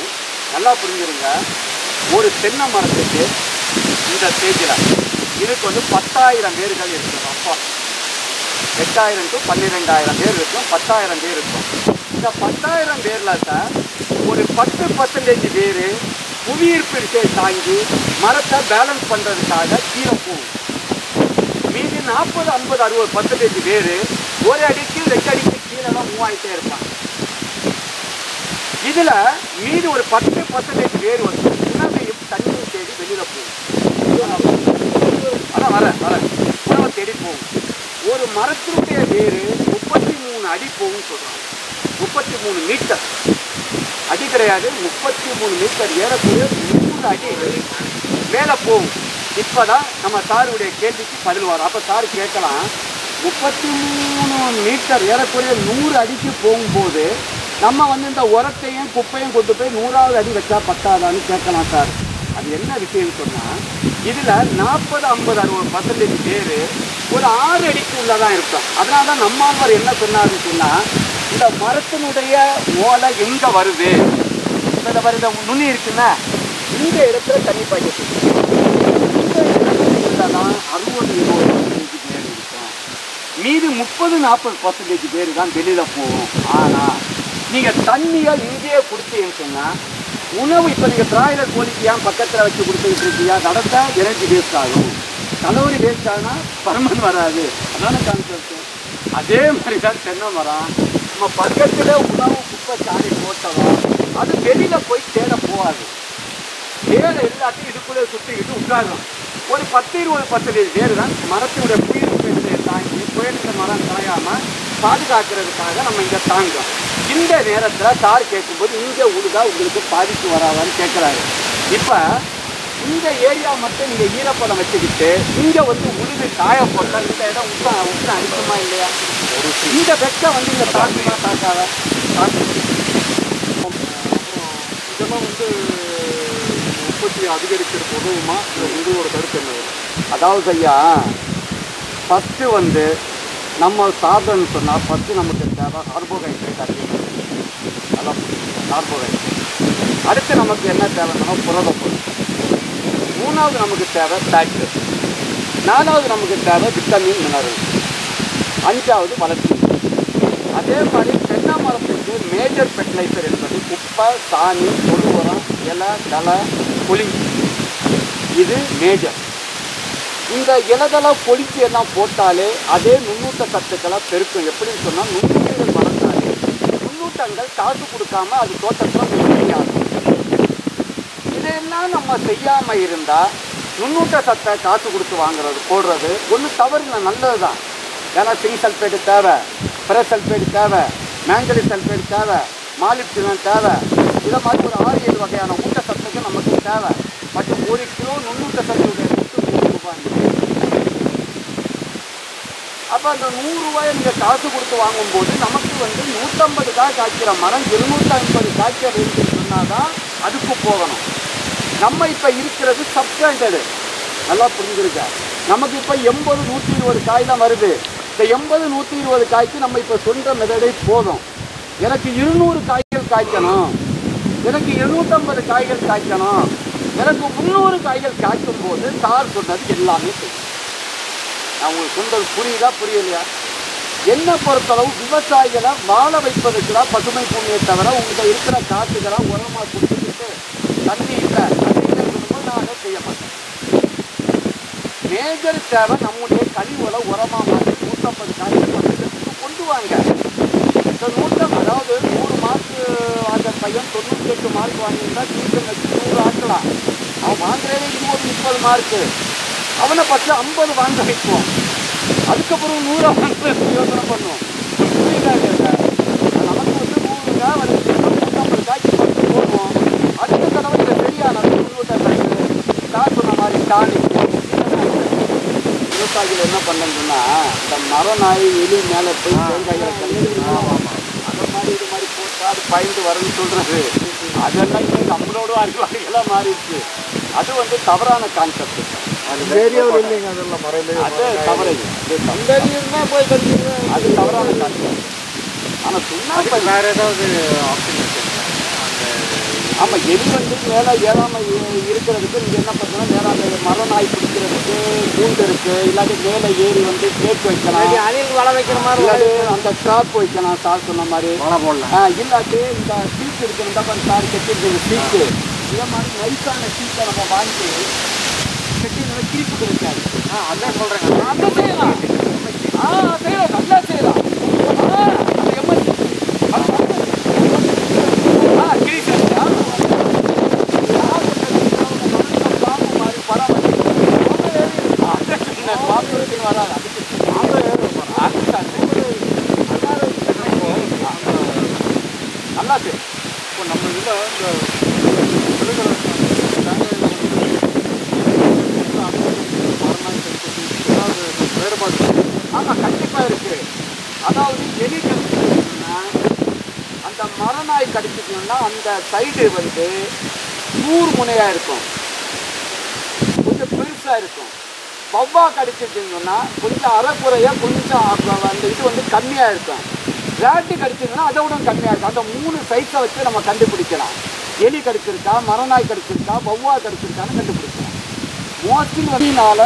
நல்லா புரிஞ்சுருங்க. ஒரு தென்னை மரத்துக்கு இந்த ஸ்டேஜில் இதுக்கு வந்து 10,000 வேர்கள் இருக்குது. அப்பா 8,000 to 12,000 வேர் இருக்கும், 10,000 வேர் இருக்கும். இந்த 10,000 வேரில் சார் ஒரு 10% வேர் புவியீர்ப்பு விசையை தாங்கி மரத்தை பேலன்ஸ் பண்ணுறதுக்காக கீழே போகும். மீதி 40, 50, 60% வேர் ஒரு அடிக்கு 2 அடிக்கு கீழெல்லாம் மூவ் ஆகிட்டே இருப்பாங்க. இதில் மீதி ஒரு 10% வேர் வந்து உணவையும் தண்ணியும் தேடி வெளியில் போகும். அதான் வர உணவை தேடி போகும். ஒரு மரத்தினுடைய வேர் 33 அடி போகும் சொல்கிறாங்க. 33 மீட்டர் அடி கிடையாது, 33 மீட்டர், ஏறக்கூடிய 100 அடி மேலே போகும். இப்போ தான் நம்ம சாருடைய கேள்விக்கு பதில் வரும். அப்போ சார் கேட்கலாம், 33 மீட்டர் ஏறக்கூடிய 100 அடிக்கு போகும்போது நம்ம வந்து இந்த உரத்தையும் குப்பையும் கொண்டு போய் 100வது அடி வச்சா பத்தாதான்னு கேட்கலாம் சார். அது என்ன விஷயம்னு சொன்னால், இதில் 40, 50, 60% பேர் ஒரு 6 அடிக்கு உள்ளதான் இருக்கும். அதனால தான் நம்மாழ்வார் என்ன சொன்னாருன்னு சொன்னால், இந்த மரத்தினுடைய ஓலை எங்கே வருது, இந்த மாதிரி இந்த நுனி இருக்குன்னா இந்த இடத்துல தண்ணி பாய்ச்சி இந்த இடத்துல தான் 60-70% பேர் இருக்கும். மீதி 30-40% பேர் தான் வெளியில் போகும். ஆனால் நீங்கள் தண்ணியை இங்கேயே கொடுத்தீங்கன்னு சொன்னால் உணவு, இப்போ நீங்கள் பிராய்லர் கோழிக்கு ஏன் பக்கத்தில் வச்சு கொடுத்துக்கிட்டு இருக்கியா, நடந்த எனர்ஜி வேஸ்ட் ஆகும். கலோரி வேஸ்ட் ஆகுனா பருமன் வராது. அதான கான்செப்ட். அதே மாதிரி தான் தென்னை மரம், நம்ம பக்கத்தில் உணவு குப்பை சாணி போட்டோம், அது வெளியில் போய் தேட போகாது. தேட எல்லாத்தையும் இதுக்குள்ளே சுற்றிக்கிட்டு உட்காரும். ஒரு 10-20% வேறு தான் மரத்தினுடைய புயல் தாங்கி புயலுக்கு மரம் கலையாமல் பாதுகாக்கிறதுக்காக நம்ம இங்கே தாங்கும். இந்த நேரத்தில் சார் கேட்கும்போது இங்கே உழுதா உங்களுக்கு பாதிப்பு வராதான்னு கேட்குறாரு. இப்போ இந்த ஏரியா மட்டும் நீங்கள் ஈரப்பதம் வச்சுக்கிட்டு இங்கே வந்து உழுது காய போட்டால் இந்த இடம் உட்கா அடிக்குமா இல்லையா? இந்த வெச்சம் வந்து இங்கே தாக்குமா தாக்காத? இதெல்லாம் வந்து உற்பத்தி அதிகரிக்கிறது உதவுமா? உங்களோட கருத்து என்ன? அதாவது ஐயா, ஃபஸ்ட்டு வந்து நம்ம சாப்பிடணும்னு சொன்னால் ஃபஸ்ட்டு நமக்கு தேவை கார்போஹைட்ரேட் அதிகம். நல்லா கார்போஹைட்ரேட். அடுத்து நமக்கு என்ன தேவைன்னா புரதப்பொருள். 3வது நமக்கு தேவை ஃபேட்டு. 4வது நமக்கு தேவை விட்டமின் மினரல். 5வது வளர்ச்சி. அதே மாதிரி தென்னை மரத்துக்கு மேஜர் ஃபெர்டிலைசர் என்பது குப்பை, சாணி, தொழு உரம், இலை, தலை, புளி. இது மேஜர். இந்த இலதலை பொலிச்சி எல்லாம் போட்டாலே அதே நுண்ணூட்ட சத்துக்களை பெருக்கும். எப்படின்னு சொன்னால், நுண்ணுயிர்கள் வளர்ந்தாலே நுண்ணூட்டங்கள் காசு கொடுக்காம அது தோட்டத்தில் உற்பத்தியாகும். இதெல்லாம் நம்ம செய்யாமல் இருந்தால் நுண்ணூட்ட சத்தை காசு கொடுத்து வாங்குறது போடுறது ஒன்றும் தவறு இல்லை, நல்லது தான். ஏன்னா சிங்க் சல்ஃபேட்டு தேவை, ஃபெரஸ் சல்ஃபேட்டு தேவை, மேங்கனீஸ் சல்ஃபேட் தேவை, மாலிப்டினம் தேவை. இதை மாதிரி ஒரு 6-7 வகையான ஊட்டச்சத்துக்கு நமக்கு தேவை. பட் 1 கிலோ நுண்ணூட்ட சத்துடைய அப்போ அந்த 100 ரூபாயை நீங்கள் காசு கொடுத்து வாங்கும்போது நமக்கு வந்து 150 காய் காய்க்கிற மரம் 750 காய்க்கிற இருக்குன்னு சொன்னால் தான் அதுக்கு போகணும். நம்ம இப்போ இருக்கிறது சப்ஸ்டாண்டர்டு, நல்லா புரிஞ்சுருக்க. நமக்கு இப்போ 80-120 காய் தான் வருது. இந்த 80-120 காய்க்கு நம்ம இப்போ சொல்கிற மெதடே போதும். எனக்கு 200 காய்கள் காய்க்கணும், எனக்கு 250 காய்கள் காய்க்கணும், எனக்கு 300 காய்கள் காய்க்கும் போது சார் சொன்னது எல்லாமே செய்யும். நான் உங்களுக்கு சொன்னது புரியுதா புரியலையா? என்னை பொறுத்தளவு விவசாயிகளை வாழ வைப்பதற்கு தான் பசுமை பூமியை தவிர உங்கள்கிட்ட இருக்கிற காற்றுகளை உரமாக கொடுத்துக்கிட்டு தண்ணி இல்லை நானே செய்ய மாட்டேன். மேஜர் தேவை நம்முடைய கழிவுகளை உரமாக மாற்றி 150 காய்கள் கொண்டு வாங்க. இந்த 100, அதாவது 100 மார்க்கு வாங்குற பையன் 98 மார்க் வாங்கியிருந்தா டியூஷன் வச்சு 100 ஆக்கலாம். அவன் வாங்குறதே 20-30 மார்க்கு. அவனை பற்றி 50 வாங்க வைப்போம். அதுக்கப்புறம் 100 வாங்க யோசனை பண்ணுவோம். புரியுதா? நமக்கு வந்து 100 வருது. மரநாய் எலி மேலே போய் தேங்காய்களை கழிச்சு அந்த மாதிரி இது மாதிரி போட்டால் அது பயந்து வரும்னு சொல்கிறது அதெல்லாம் இப்போ நம்மளோட அறிவாளிகளாக மாறிடுச்சு. அது வந்து தவறான கான்செப்ட். அது ஏரியாவில் இல்லைங்க, அதெல்லாம் மறையில அது தவறு. போய் கழிச்சிங்க, அது தவறான கான்செப்ட். ஆனால் சுண்ணாம்பு வேறு ஏதாவது ஆப்ஷன் இருக்குங்க? ஆமாம், எலி வந்து மேலே ஏறாமல் இருக்கிறதுக்கு நீங்கள் என்ன பண்ணுறோன்னா மேலே அந்த மரநாய் பிடிக்கிறதுக்கு கூண்டு இருக்குது. இல்லாட்டி மேலே ஏறி வந்து கேக் வைக்கலாம், அணில் வலை வைக்கிற மாதிரி இல்லாட்டி அந்த ட்ராப் வைக்கலாம் சார் சொன்ன மாதிரி வலை போடலாம். இல்லாட்டி இந்த சீட்டு இருக்குன்னு பாரு சார் கட்டிருக்கிற சீட்டு, இதை மாதிரி நைஸான சீட்டை நம்ம வாங்கி கட்டி நல்லா கிரிப்பு இருக்காது. அதான் சொல்கிறேங்க, அந்த செய்யலாம். செய்யலாம், நல்லா செய்யலாம். அந்த எமர்ஜென்சி நல்லா சரி. இப்போ நம்ம இதில் இந்த வேறுபாடு ஆமாம் கண்டிப்பாக இருக்குது. அதாவது எலி கடிச்சிட்டுன்னா அந்த மரநாய் கடிச்சிட்டோம்னா அந்த சைடு வந்து நூறு முனையாக இருக்கும், கொஞ்சம் பெருசாக இருக்கும். வவ்வா கடிச்சிட்டிங்கன்னா கொஞ்சம் அரைக்குறையாக கொஞ்சம் அந்த இது வந்து கம்மியாக இருக்கும். ரேட்டு கடிச்சிங்கன்னா அதை விட கம்மியாக இருக்கும். அந்த 3 சைஸை வச்சு நம்ம கண்டுபிடிக்கலாம். எலி கடிச்சிருக்கா, மரநாய் கடிச்சிருக்கா, வவ்வா கடிச்சிருக்கான்னு கண்டுபிடிக்கலாம். மோஸ்ட்லி வந்தினால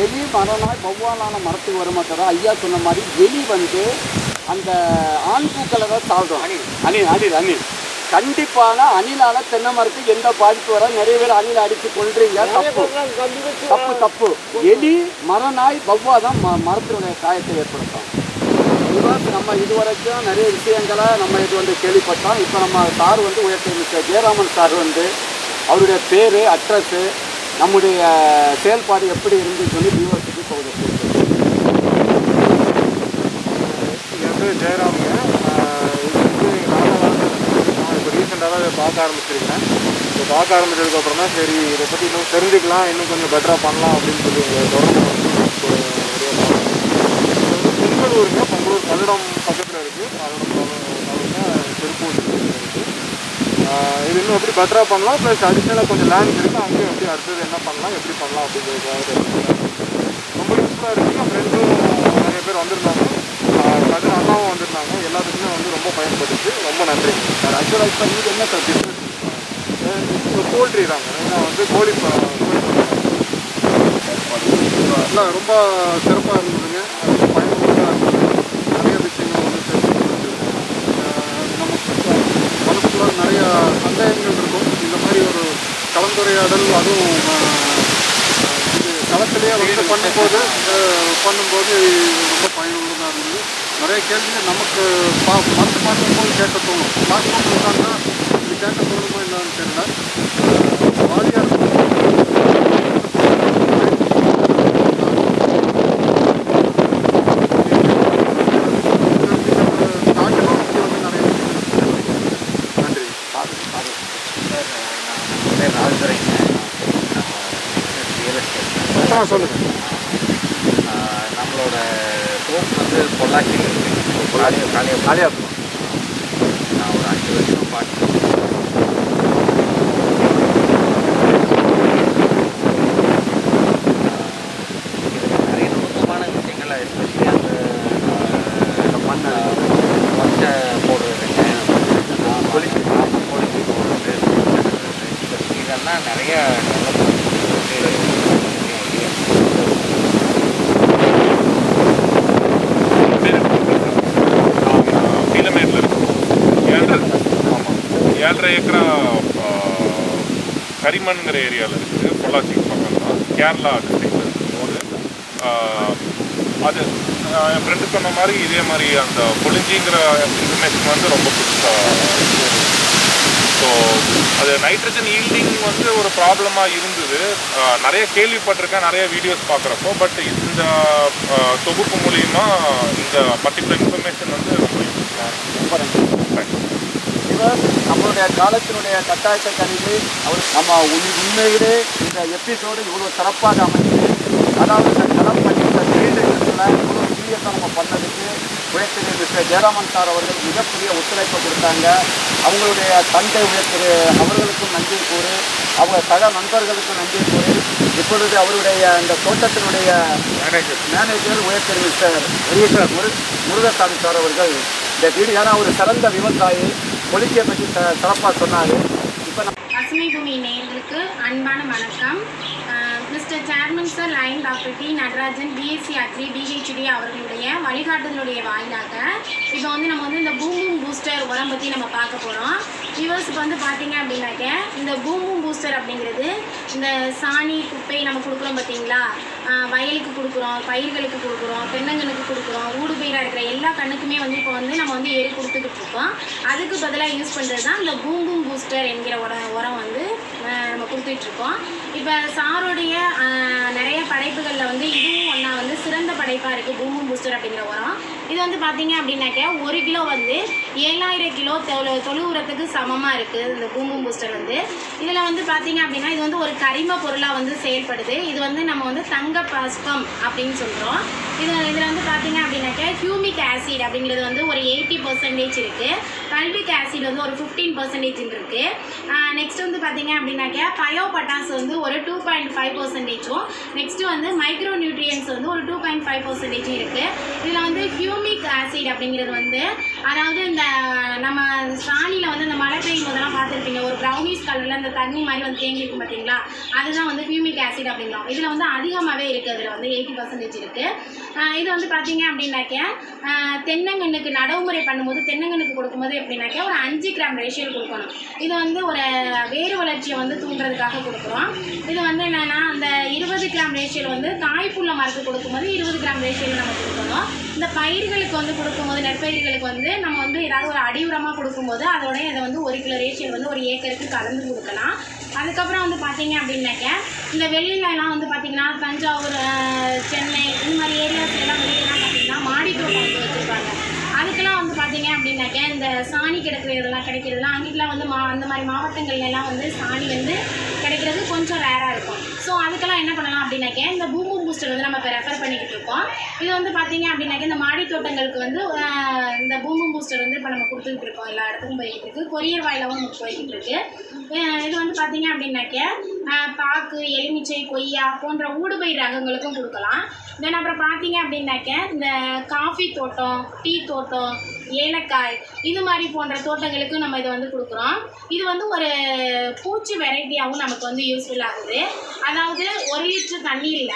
எலி மரநாய் வவ்வாலான மரத்துக்கு வர மாட்டாரா. ஐயா சொன்ன மாதிரி எலி வந்து அந்த ஆண் பூக்களை தான் சாப்பிடும். அணில் கண்டிப்பான அணிலால தென்னை மரத்துக்கு எந்த பாதிப்பு வர. நிறைய பேர் அணில் அடித்து கொள்றீங்க, தப்பு. எலி மரநாய் வவ்வா தான் மரத்தினுடைய காயத்தை ஏற்படுத்தும். நம்ம இதுவரைக்கும் நிறைய விஷயங்களை நம்ம இது வந்து கேள்விப்பட்டோம். இப்போ நம்ம சார் வந்து உயர்த்த மிஸ்டர் ஜெயராமன் சார் வந்து அவருடைய பேர், அட்ரஸ்ஸு, நம்முடைய செயல்பாடு எப்படி இருந்துன்னு சொல்லி வியூவர்ஸுக்கு போகுது. இது வந்து ஜெயராமுங்க. இது வந்து நான் இப்போ ரீசெண்டாக தான் இதை பார்க்க ஆரம்பிச்சிருக்கேன். இப்போ பார்க்க ஆரம்பிச்சதுக்கப்புறம் தான் சரி இதை பற்றி இன்னும் தெரிஞ்சுக்கலாம், இன்னும் கொஞ்சம் பெட்டராக பண்ணலாம் அப்படின்னு சொல்லி தொடர்ந்து பொங்கலூருங்க. பொங்கலூர் பல்லடம் பக்கத்தில் இருக்குது. திருப்பூர் இருக்குது. இது இன்னும் எப்படி பெட்டராக பண்ணலாம், ப்ளஸ் அடிஷ்னலாக கொஞ்சம் லேண்ட் இருக்குது, அங்கேயும் எப்படி அடுத்தது என்ன பண்ணலாம், எப்படி பண்ணலாம் அப்படிங்கிறதுக்காக ரொம்ப யூஸ்ஃபுல்லாக இருக்குது. என் ஃப்ரெண்டும் நிறைய பேர் வந்திருந்தாங்க, கதிர் அண்ணாவும் வந்திருந்தாங்க. எல்லாத்துக்குமே வந்து ரொம்ப பயன்படுச்சு. ரொம்ப நன்றி சார். ஆக்சுவலாக இப்போ நீங்கள் என்ன சார் பிஸ்னஸ்? இப்போ போல்ட்ரி தாங்க. ஏன்னா வந்து கோழி எல்லாம் ரொம்ப சிறப்பாக இருந்ததுங்க. அது பயனுள்ளதாக இருந்தது. நிறைய விஷயங்கள் வந்து தெரிஞ்சுக்கிறது. நமக்கு மனசுக்குள்ள நிறைய சந்தேகங்கள் இருக்கும். இந்த மாதிரி ஒரு கலந்துரையாடல், அதுவும் இது களத்திலேயே வந்து பண்ணும்போது ரொம்ப பயனுள்ளதாக இருந்தது. நிறைய கேள்விகள் நமக்கு பார்க்கும்போது கேட்க தோணும். பிளாட்ஃபார்ம் இருந்தாங்கன்னா இது கேட்க தோணுமோ என்னன்னு தெரியல. வாலியார் சொல்லுங்கள். நம்மளோட தோப்பு வந்து பொள்ளாச்சியில் இருக்குது. காளியாபுரம். நான் ஒரு 5 வருஷம் பார்த்து நிறைய நுட்பமான விஷயங்கள், எஸ்பெஷலி அந்த மண்ணை மொச்சை போடுறதுங்க, கொலிக்கு போடுறது, இதெல்லாம் நிறைய ஏக்கரா கரிமண்ங்கிற ஏரியாவில் இருக்குது. பொள்ளாச்சிக்கு பக்கம் தான், கேரளா டிஸ்ட்ரிக்டில் இருக்கும்போது அது என் ஃப்ரெண்டு சொன்ன மாதிரி இதே மாதிரி அந்த பொலிஞ்சிங்கிற இன்ஃபர்மேஷன் வந்து ரொம்ப புதுசாக. ஸோ அது நைட்ரஜன் ஈல்டிங் வந்து ஒரு ப்ராப்ளமாக இருந்தது. நிறைய கேள்விப்பட்டிருக்கேன், நிறைய வீடியோஸ் பார்க்குறப்போ. பட் இந்த தொகுப்பு மூலிமா இந்த பர்டிகுலர் இன்ஃபர்மேஷன் வந்து ரொம்ப யூஸ்ஃபுல்லாக இருக்கும். நம்மளுடைய காலத்தினுடைய கட்டாயத்தை கருதி நம்ம உண்மையிலே இந்த எபிசோடு இவ்வளோ சிறப்பாக அமைச்சு, அதாவது இந்த களம் பண்ணிட்ட ஃபீல்டுகளில் இவ்வளோ வீரியத்தை நம்ம பண்ணதுக்கு உயர்திரு மிஸ்டர் ஜெயராமன் சார் அவர்கள் மிகப்பெரிய ஒத்துழைப்பை கொடுத்தாங்க. அவங்களுடைய தந்தை உயர்திரு அவர்களுக்கும் நன்றி கூறு, அவங்க சக நண்பர்களுக்கும் நன்றி கூறு. இப்பொழுது அவருடைய அந்த தோட்டத்தினுடைய மேனேஜர் உயர்திரு மிஸ்டர் முருகசாமி சார் அவர்கள் இந்த வீடு, ஏன்னா ஒரு சிறந்த விவசாயி, கொலிக்கையை பற்றி சிறப்பாக சொன்னார். இப்போ பசுமை பூமி நேயர்களுக்கு அன்பான வணக்கம். Mister chairman sir line doctor D Natarajan BSc agri PhD அவர்களுடைய வழிகாட்டுதலுடைய வாயிலாக இப்போ வந்து நம்ம வந்து இந்த பூம் பூஸ்டர் உரம் பற்றி நம்ம பார்க்க போகிறோம். வியூவர்ஸுக்கு வந்து பார்த்தீங்க அப்படின்னாக்க இந்த பூம் பூஸ்டர் அப்படிங்கிறது இந்த சாணி குப்பை நம்ம கொடுக்குறோம் பார்த்தீங்களா, வயலுக்கு கொடுக்குறோம், பயிர்களுக்கு கொடுக்குறோம், தென்னங்கனுக்கு கொடுக்குறோம், ஊடு பயிராக இருக்கிற எல்லா கண்ணுக்குமே வந்து இப்போ வந்து நம்ம வந்து எரி கொடுத்துக்கிட்டு இருக்கோம். அதுக்கு பதிலாக யூஸ் பண்ணுறது தான் இந்த பூம் பூஸ்டர் என்கிற உரம் வந்து நம்ம கொடுத்துட்ருக்கோம். இப்போ சாரோடைய நிறைய படைப்புகளில் வந்து இதுவும் ஒன்றா வந்து சிறந்த படைப்பாக இருக்குது பூம் பூஸ்டர் அப்படிங்கிற உரம். இது வந்து பார்த்தீங்க அப்படின்னாக்க 1 கிலோ வந்து 7000 கிலோ தொழு உரத்துக்கு சமமாக இருக்குது இந்த பூம் பூஸ்டர் வந்து. இதில் வந்து பார்த்தீங்க அப்படின்னா இது வந்து ஒரு கரிம பொருளாக வந்து செயல்படுது. இது வந்து நம்ம வந்து தங்க பாஸ்பம் அப்படின்னு சொல்கிறோம். இதில் வந்து பார்த்தீங்க அப்படின்னாக்க ஹியூமிக் ஆசிட் அப்படிங்கிறது வந்து ஒரு 80% இருக்குது. கல்விக் ஆசிட் வந்து ஒரு 15% இருக்குது. நெக்ஸ்ட் வந்து பார்த்தீங்க அப்படின்னாக்க பயோ பட்டாஸ் வந்து ஒரு 2.5%. நெக்ஸ்ட்டு வந்து மைக்ரோ நியூட்ரியன்ஸ் வந்து ஒரு 2.5% இருக்குது. இதில் வந்து ஹியூமிக் ஆசிட் அப்படிங்கிறது வந்து அதாவது இந்த நம்ம சாணியில் வந்து இந்த மழை பெய்யும் போதெல்லாம் பார்த்துருப்பீங்க, ஒரு ப்ரௌனிஷ் கலரில் இந்த தண்ணி மாதிரி வந்து தேங்கியிருக்கும் பார்த்தீங்களா, அதுதான் வந்து ஹியூமிக் ஆசிட் அப்படிங்கிறோம். இதில் வந்து அதிகமாகவே இருக்குது, அதில் வந்து 80% இருக்குது. இது வந்து பார்த்தீங்க அப்படின்னாக்க தென்னங்கண்ணுக்கு நடவுமுறை பண்ணும்போது தென்னங்கண்ணுக்கு கொடுக்கும்போது எப்படின்னாக்க ஒரு 5 கிராம் ரேஷியல் கொடுக்கணும். இது வந்து ஒரு வேறு வளர்ச்சியை வந்து தூண்டுறதுக்காக கொடுக்குறோம். இது வந்து என்னென்னா அந்த 20 கிராம் ரேஷியல் வந்து காய்ப்புள்ள மரத்துக்கு கொடுக்கும்போது 20 கிராம் ரேஷியல் நம்ம கொடுக்கணும். இந்த பயிர்களுக்கு வந்து கொடுக்கும்போது நெற்பயிர்களுக்கு வந்து நம்ம வந்து ஏதாவது ஒரு அடி உரமாக கொடுக்கும்போது அதோட இதை வந்து 1 கிலோ ரேஷியல் வந்து 1 ஏக்கருக்கு கலந்து கொடுக்கலாம். அதுக்கப்புறம் வந்து பார்த்தீங்க அப்படின்னாக்க இந்த வெளியிலலாம் வந்து பார்த்திங்கன்னா தஞ்சாவூர், சென்னை இந்த மாதிரி ஏரியாஸ்லாம் வெளியிலலாம் பார்த்திங்கன்னா மாடி தோட்டம் வந்து வச்சுருப்பாங்க. அதுக்கெல்லாம் வந்து பார்த்தீங்க அப்படின்னாக்க இந்த சாணி கிடைக்கிறதுலாம் அங்கேலாம் வந்து அந்த மாதிரி மாவட்டங்கள்லாம் வந்து சாணி வந்து கிடைக்கிறது கொஞ்சம் ரேராக இருக்கும். ஸோ அதுக்கெல்லாம் என்ன பண்ணலாம் அப்படின்னாக்க இந்த பூம் பூஸ்டர் வந்து நம்ம இப்போ ரெஃபர் பண்ணிக்கிட்டு இருக்கோம். இது வந்து பார்த்தீங்க அப்படின்னாக்க இந்த மாடி தோட்டங்களுக்கு வந்து இந்த பூம் பூஸ்டர் வந்து இப்போ நம்ம கொடுத்துக்கிட்டு இருக்கோம். எல்லா இடத்துக்கும் போய்கிட்டு இருக்குது, கொரியர் வாயிலாகவும் போய்கிட்டு இருக்குது. இது வந்து பார்த்தீங்க அப்படின்னாக்க பாக்கு, எலுமிச்சை, கொய்யா போன்ற ஊடுபயிர் ரகங்களுக்கும் கொடுக்கலாம். தென் அப்புறம் பார்த்தீங்க அப்படின்னாக்க இந்த காஃபி தோட்டம், டீ தோட்டம், ஏலக்காய் இது மாதிரி போன்ற தோட்டங்களுக்கு நம்ம இதை வந்து கொடுக்குறோம். இது வந்து ஒரு பூச்சி வெரைட்டியாகவும் நமக்கு வந்து யூஸ்ஃபுல் ஆகுது. அதாவது 1 லிட்டர் தண்ணீரில்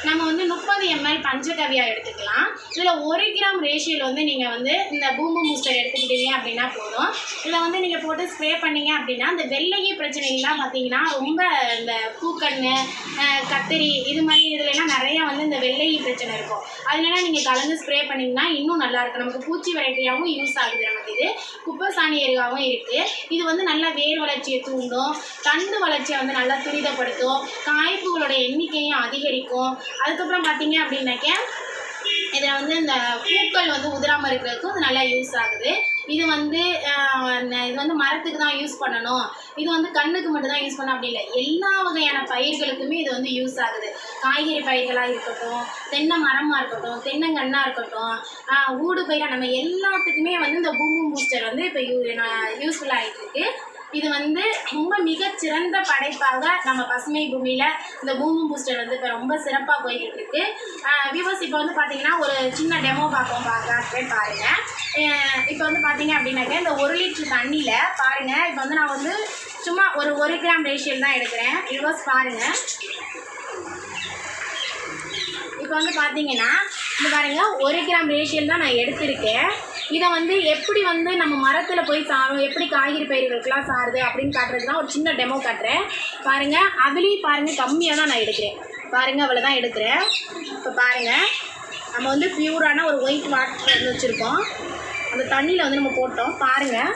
நம்ம வந்து 30 ml பஞ்சகவ்யா எடுத்துக்கலாம். இதில் 1 கிராம் ரேஷியல் வந்து நீங்கள் வந்து இந்த பூம் பூஸ்டர் எடுத்துக்கிட்டீங்க அப்படின்னா போதும். இதை வந்து நீங்கள் போட்டு ஸ்ப்ரே பண்ணிங்க அப்படின்னா இந்த வெள்ளையே பிரச்சனைகள்லாம் பார்த்தீங்கன்னா ரொம்ப இந்த பூக்கண்ணு, கத்திரி இது மாதிரி இதுலலாம் நிறையா வந்து இந்த வெள்ளை பிரச்சனை இருக்கும். அதனால நீங்கள் கலந்து ஸ்ப்ரே பண்ணிங்கன்னா இன்னும் நல்லாயிருக்கும். நமக்கு பூச்சி வெரைட்டியாகவும் யூஸ் ஆகுது. நமக்கு இது குப்பை சாணி எருவாகவும் இருக்குது. இது வந்து நல்லா வேர் வளர்ச்சியை தூண்டும், தண்டு வளர்ச்சியை வந்து நல்லா துரிதப்படுத்தும், காய்ப்புகளோட எண்ணிக்கையும் அதிகரிக்கும். அதுக்கப்புறம் பார்த்தீங்க அப்படின்னாக்க இதில் வந்து இந்த பூக்கள் வந்து உதிராமல் இருக்கிறதுக்கும் இது நல்லா யூஸ் ஆகுது. இது வந்து மரத்துக்கு தான் யூஸ் பண்ணணும், இது வந்து கண்ணுக்கு மட்டும் தான் யூஸ் பண்ணணும் அப்படி இல்லை, எல்லா வகையான பயிர்களுக்குமே இது வந்து யூஸ் ஆகுது. காய்கறி பயிர்களாக இருக்கட்டும், தென்னை மரமாக இருக்கட்டும், தென்னங்கன்னாக இருக்கட்டும், ஊடு பயிராக நம்ம எல்லாத்துக்குமே வந்து இந்த பூம் பூஸ்டர் வந்து இப்போ யூஸ்ஃபுல் ஆகிட்டு இருக்கு. இது வந்து ரொம்ப மிகச்சிறந்த படைப்பாக நம்ம பசுமை பூமியில் இந்த பூம் பூஸ்டர் வந்து இப்போ ரொம்ப சிறப்பாக போய்கிட்டு இருக்கு. வியூவர்ஸ் இப்போ வந்து பார்த்தீங்கன்னா ஒரு சின்ன டெமோ பார்க்குறேன் பாருங்கள். இப்போ வந்து பார்த்தீங்க அப்படின்னாக்க இந்த 1 லிட்டர் தண்ணியில் பாருங்கள், இப்போ வந்து நான் வந்து சும்மா ஒரு 1 கிராம் ரேஷியல் தான் எடுக்கிறேன். வியூவர்ஸ் பாருங்கள், இப்போ வந்து பார்த்தீங்கன்னா இந்த பாருங்கள் 1 கிராம் ரேஷியல் தான் நான் எடுத்திருக்கேன். இதை வந்து எப்படி வந்து நம்ம மரத்தில் போய் சாரும், எப்படி காய்கறி பயிர்களுக்கெல்லாம் சாருது அப்படின்னு காட்டுறது தான் ஒரு சின்ன டெமோ காட்டுறேன் பாருங்கள். அதுலேயும் பாருங்கள் கம்மியாக தான் நான் எடுக்கிறேன். பாருங்கள் அவ்வளோ தான் எடுக்கிறேன். இப்போ பாருங்கள் நம்ம வந்து பியூரான ஒரு ஒயிட் வாட்டர் வந்து வச்சுருக்கோம். அந்த தண்ணியில் வந்து நம்ம போட்டோம் பாருங்கள்.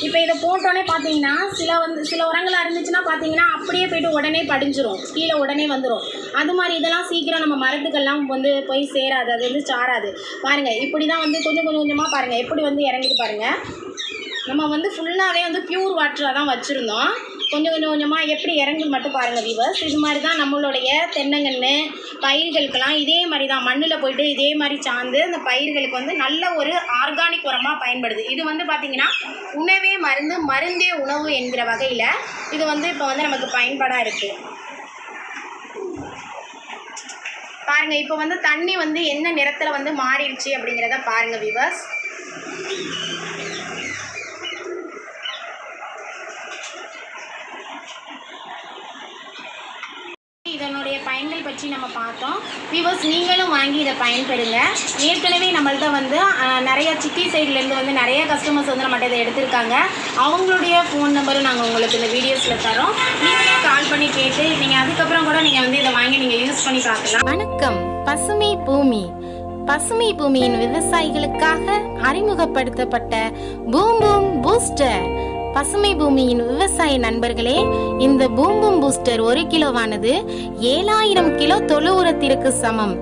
இப்போ இதை போட்டோன்னே பார்த்தீங்கன்னா சில உரங்களாக இருந்துச்சுன்னா பார்த்தீங்கன்னா அப்படியே போய்ட்டு உடனே படிஞ்சிரும், கீழே உடனே வந்துடும். அது மாதிரி இதெல்லாம் சீக்கிரம் நம்ம மரத்துக்கெல்லாம் வந்து போய் சேராது, அது வந்து சாராது. பாருங்கள் இப்படி தான் வந்து கொஞ்சம் கொஞ்சமாக பாருங்கள் எப்படி வந்து இறங்கிட்டு பாருங்கள். நம்ம வந்து ஃபுல்லாகவே வந்து பியூர் வாட்டராக தான் வச்சுருந்தோம். கொஞ்சம் கொஞ்சமாக எப்படி இறங்குது மட்டும் பாருங்கள் வியூவர்ஸ். இது மாதிரி தான் நம்மளுடைய தென்னங்கன்று பயிர்களுக்கெல்லாம் இதே மாதிரி தான் மண்ணில் போயிட்டு இதே மாதிரி சார்ந்து அந்த பயிர்களுக்கு வந்து நல்ல ஒரு ஆர்கானிக் உரமாக பயன்படுது. இது வந்து பார்த்திங்கன்னா உணவே மருந்து, மருந்தே உணவு என்கிற வகையில் இது வந்து இப்போ வந்து நமக்கு பயன்பாடாக இருக்குது. பாருங்கள், இப்போ வந்து தண்ணி வந்து என்ன நிறத்தில் வந்து மாறிடுச்சு அப்படிங்கிறத பாருங்கள் வியூவர்ஸ். இதனுடைய பயன்கள் பற்றி நம்ம பார்த்தோம் வியூவர்ஸ். நீங்களும் வாங்கி இதை பயன்பெறுங்க. ஏற்கனவே நம்மள்ட்ட வந்து நிறைய சிட்டி சைட்லேருந்து வந்து நிறைய கஸ்டமர்ஸ் வந்து நம்மகிட்ட இதை எடுத்திருக்காங்க. அவங்களுடைய ஃபோன் நம்பரும் நாங்கள் உங்களுக்கு இந்த வீடியோஸில் தரோம். நீங்களே கால் பண்ணி கேட்டு நீங்கள் அதுக்கப்புறம் கூட நீங்கள் வந்து இதை வாங்கி நீங்கள் யூஸ் பண்ணி பார்க்கலாம். வணக்கம். பசுமை பூமி. பசுமை பூமியின் விவசாயிகளுக்காக அறிமுகப்படுத்தப்பட்ட பூம் பூம் பூஸ்டர். பசுமை பூமியின் விவசாய நண்பர்களே, இந்த பூம் பூம் பூஸ்டர் 1 கிலோவானது 7000 கிலோ தொழு உரத்திற்கு சமம்.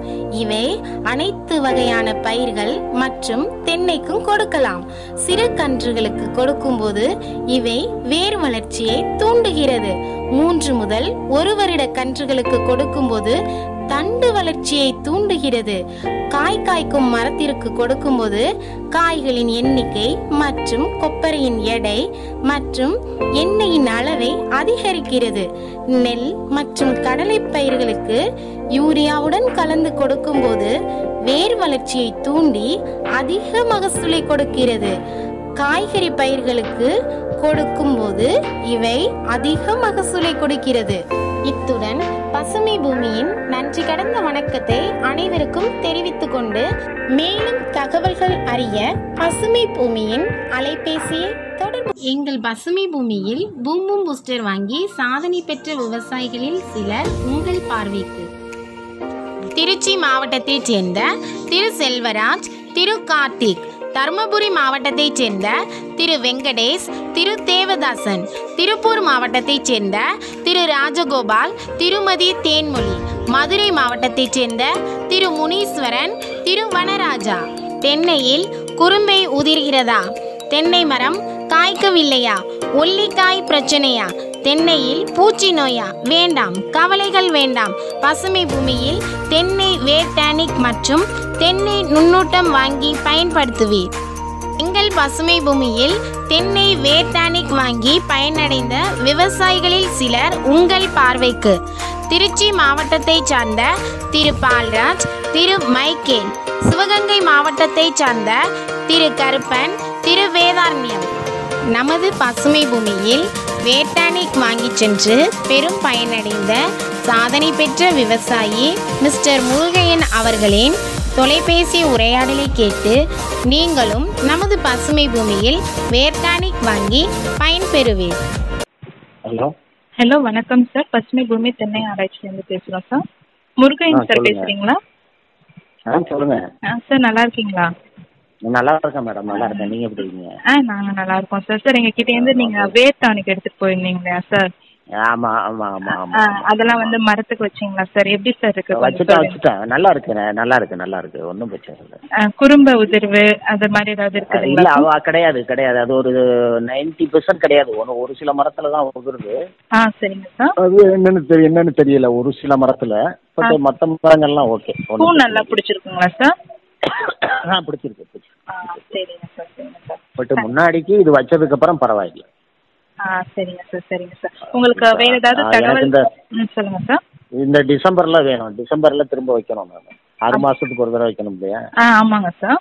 இவை அனைத்து வகையான பயிர்கள் மற்றும் தென்னைக்கும் கொடுக்கலாம். சிறு கன்றுகளுக்கு கொடுக்கும்போது இவை வேர் வளர்ச்சியை தூண்டுகிறது. 3 முதல் 1 வருட கன்றுகளுக்கு கொடுக்கும்போது தண்டு வளர்ச்சியை தூண்டுகிறது. காய் காய்க்கும் மரத்திற்கு கொடுக்கும்போது காய்களின் எண்ணிக்கை மற்றும் கொப்பரையின் எடை மற்றும் எண்ணெயின் அளவை அதிகரிக்கிறது. நெல் மற்றும் கடலை பயிர்களுக்கு யூரியாவுடன் கலந்து கொடுக்கும்போது வேர் வளர்ச்சியை தூண்டி அதிக மகசூலை கொடுக்கிறது. காய்கறி பயிர்களுக்கு கொடுக்கும்போது இவை அதிக மகசூலை கொடுக்கிறது. இத்துடன் பசுமை பூமியின் நன்றி கடந்த வணக்கத்தை அனைவருக்கும் தெரிவித்துக் கொண்டு மேலும் தகவல்கள் அறிய பசுமை பூமியின் அலைபேசியை தொடர்பு. எங்கள் பசுமை பூமியில் பூம் பூம் பூஸ்டர் வாங்கி சாதனை பெற்ற விவசாயிகளில் சிலர் உங்கள் பார்வைக்கு. திருச்சி மாவட்டத்தைச் சேர்ந்த திரு செல்வராஜ், திரு கார்த்திக். தருமபுரி மாவட்டத்தைச் சேர்ந்த திரு வெங்கடேஷ், திரு தேவதாசன். திருப்பூர் மாவட்டத்தைச் சேர்ந்த திரு ராஜகோபால், திருமதி தேன்மொழி. மதுரை மாவட்டத்தைச் சேர்ந்த திரு முனீஸ்வரன், திரு வனராஜா. தென்னையில் குறும்பை உதிர்கிறதா? தென்னை மரம் காய்க்கவில்லையா? ஒல்லிக்காய் பிரச்சனையா? தென்னையில் பூச்சி நோயா? வேண்டாம், கவலைகள் வேண்டாம். பசுமை பூமியில் தென்னை வேர் டானிக் மற்றும் தென்னை நுண்ணூட்டம் வாங்கி பயன்படுத்துவீர். எங்கள் பசுமை பூமியில் தென்னை வேர் டானிக் வாங்கி பயனடைந்த விவசாயிகளில் சிலர் உங்கள் பார்வைக்கு. திருச்சி மாவட்டத்தை சார்ந்த திரு பால்ராஜ், திரு மைக்கேல். சிவகங்கை மாவட்டத்தை சார்ந்த திரு கருப்பன், திரு வேதாரண்யம். நமது பசுமை பூமியில் வேர் டானிக் வாங்கி சென்று பெரும் பயனடைந்த சாதனை பெற்ற விவசாயி மிஸ்டர் முருகையன் அவர்களின் தொலைபேசி உரையாடலை கேட்டு நீங்களும் நமது பசுமை பூமியில் வேர் டானிக் வாங்கி பயன்பெறுவீர். ஹலோ, வணக்கம் சார். பசுமை பூமி தென்னை ஆராய்ச்சியிலேருந்து பேசுகிறோம் சார். முருகையன் சார் பேசுகிறீங்களா? சொல்லுங்க சார். நல்லா இருக்கீங்களா? நல்லா இருக்கேன் மேடம், நல்லா இருக்கேன். நீங்க எப்படி இருக்கீங்க? நாங்கள் நல்லா இருக்கோம் சார். சார், எங்க கிட்ட இருந்து நீங்க வேர் டானிக் எடுத்துட்டு போயிருந்தீங்க இல்லையா சார்? ஆமா ஆமா ஆமா ஆமா. அதெல்லாம் வந்து மரத்துக்கு வச்சீங்களா சார்? எப்படி சார் இருக்கு? வச்சுட்டேன். நல்லா இருக்கு, நல்லா இருக்கு, நல்லா இருக்கு. ஒன்றும் பிரச்சனை இல்லை. குறும்ப உதிர்வு அது மாதிரி ஏதாவது இருக்கு? இல்ல, கிடையாது கிடையாது. அது ஒரு 90% கிடையாது. ஒரு சில மரத்துல தான் உதிருது. சரிங்க சார். அது என்னன்னு தெரியல ஒரு சில மரத்துல. பட் மற்ற மரங்கள்லாம் ஓகே. பூ நல்லா பிடிச்சிருக்குங்களா சார்? பிடிச்சிருக்கு. சரிங்க சார், சரிங்க சார். பட் முன்னாடிக்கு இது வச்சதுக்கு அப்புறம் பரவாயில்ல. சரிங்க சார், சரிங்க சார். உங்களுக்கு வேற ஏதாவது தகவல் சொல்லுங்க சார். இந்த டிசம்பர்ல வேணும். டிசம்பர்ல திரும்ப வைக்கணும் மேம். 6 மாசத்துக்கு ஒரு தடவை வைக்கணும் இல்லையா? ஆமாங்க சார்.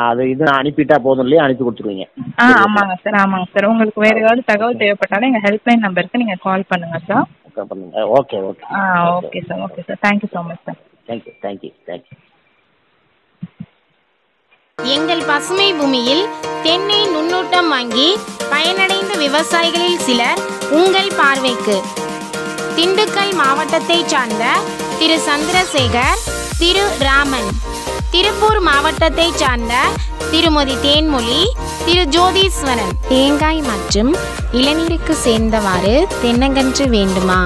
அது இது அனுப்பிட்டா போதும் இல்லையா? அனுப்பி கொடுத்துருவீங்க. ஆமாங்க சார், ஆமாங்க சார். உங்களுக்கு வேற ஏதாவது தகவல் தேவைப்பட்டாலும் எங்க ஹெல்ப்லைன் நம்பருக்கு நீங்க கால் பண்ணுங்க sir. Okay okay. Okay sir, okay sir. Thank you so much sir. Thank you. எங்கள் பசுமை பூமியில் தென்னை நுண்ணூட்டம் வாங்கி பயனடைந்த விவசாயிகளில் சிலர் உங்கள் பார்வைக்கு. திண்டுக்கல் மாவட்டத்தை சார்ந்த திரு சந்திரசேகர், திரு ராமன். திருப்பூர் மாவட்டத்தை சார்ந்த திருமதி தேன்மொழி, திரு ஜோதீஸ்வரன். தேங்காய் மற்றும் இளநீருக்கு சேர்ந்தவாறு தென்னங்கன்று வேண்டுமா?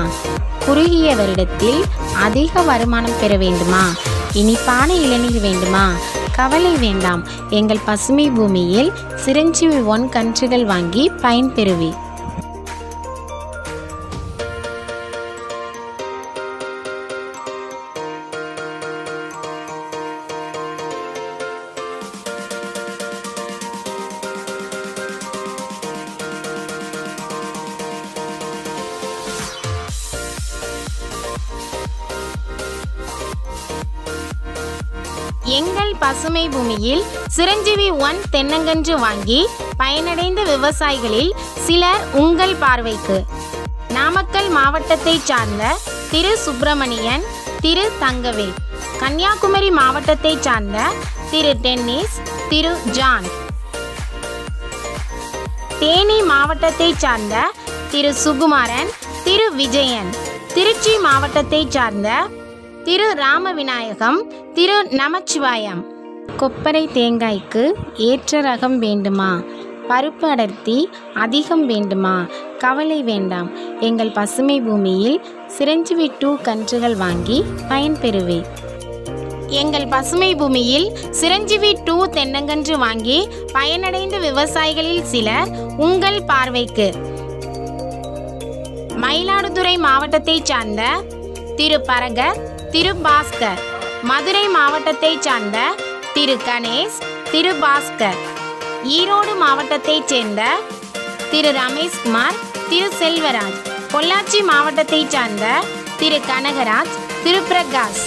குறுகிய வருடத்தில் அதிக வருமானம் பெற வேண்டுமா? இனிப்பான இளநீர் வேண்டுமா? கவலை வேண்டாம். எங்கள் பசுமை பூமியில் சிரஞ்சீவி 1 கன்றுகள் வாங்கி பயன்பெறுவீர். எங்கள் பசுமை பூமியில் சிரஞ்சீவி 1 தென்னங்கன்று வாங்கி பயனடைந்த விவசாயிகளில் சிலர் உங்கள் பார்வைக்கு. நாமக்கல் மாவட்டத்தை சார்ந்த திரு சுப்பிரமணியன், திரு தங்கவேல். கன்னியாகுமரி மாவட்டத்தை சார்ந்த திரு டென்னிஸ், திரு ஜான். தேனி மாவட்டத்தை சார்ந்த திரு சுகுமாரன், திரு விஜயன். திருச்சி மாவட்டத்தை சார்ந்த திரு ராமவிநாயகம், திரு நமச்சிவாயம். கொப்பரை தேங்காய்க்கு ஏற்ற ரகம் வேண்டுமா? பருப்பு அடர்த்தி அதிகம் வேண்டுமா? கவலை வேண்டாம். எங்கள் பசுமை பூமியில் சிரஞ்சீவி 2 கன்றுகள் வாங்கி பயன்பெறுவேன். எங்கள் பசுமை பூமியில் சிரஞ்சீவி 2 தென்னங்கன்று வாங்கி பயனடைந்த விவசாயிகளில் சிலர் உங்கள் பார்வைக்கு. மயிலாடுதுறை மாவட்டத்தை சார்ந்த திரு பரகத், திரு பாஸ்கர். மதுரை மாவட்டத்தை சார்ந்த திரு கணேஷ், திரு பாஸ்கர். ஈரோடு மாவட்டத்தைச் சேர்ந்த திரு ரமேஷ்குமார், திரு செல்வராஜ். பொள்ளாச்சி மாவட்டத்தைச் சார்ந்த திரு கனகராஜ், திரு பிரகாஷ்.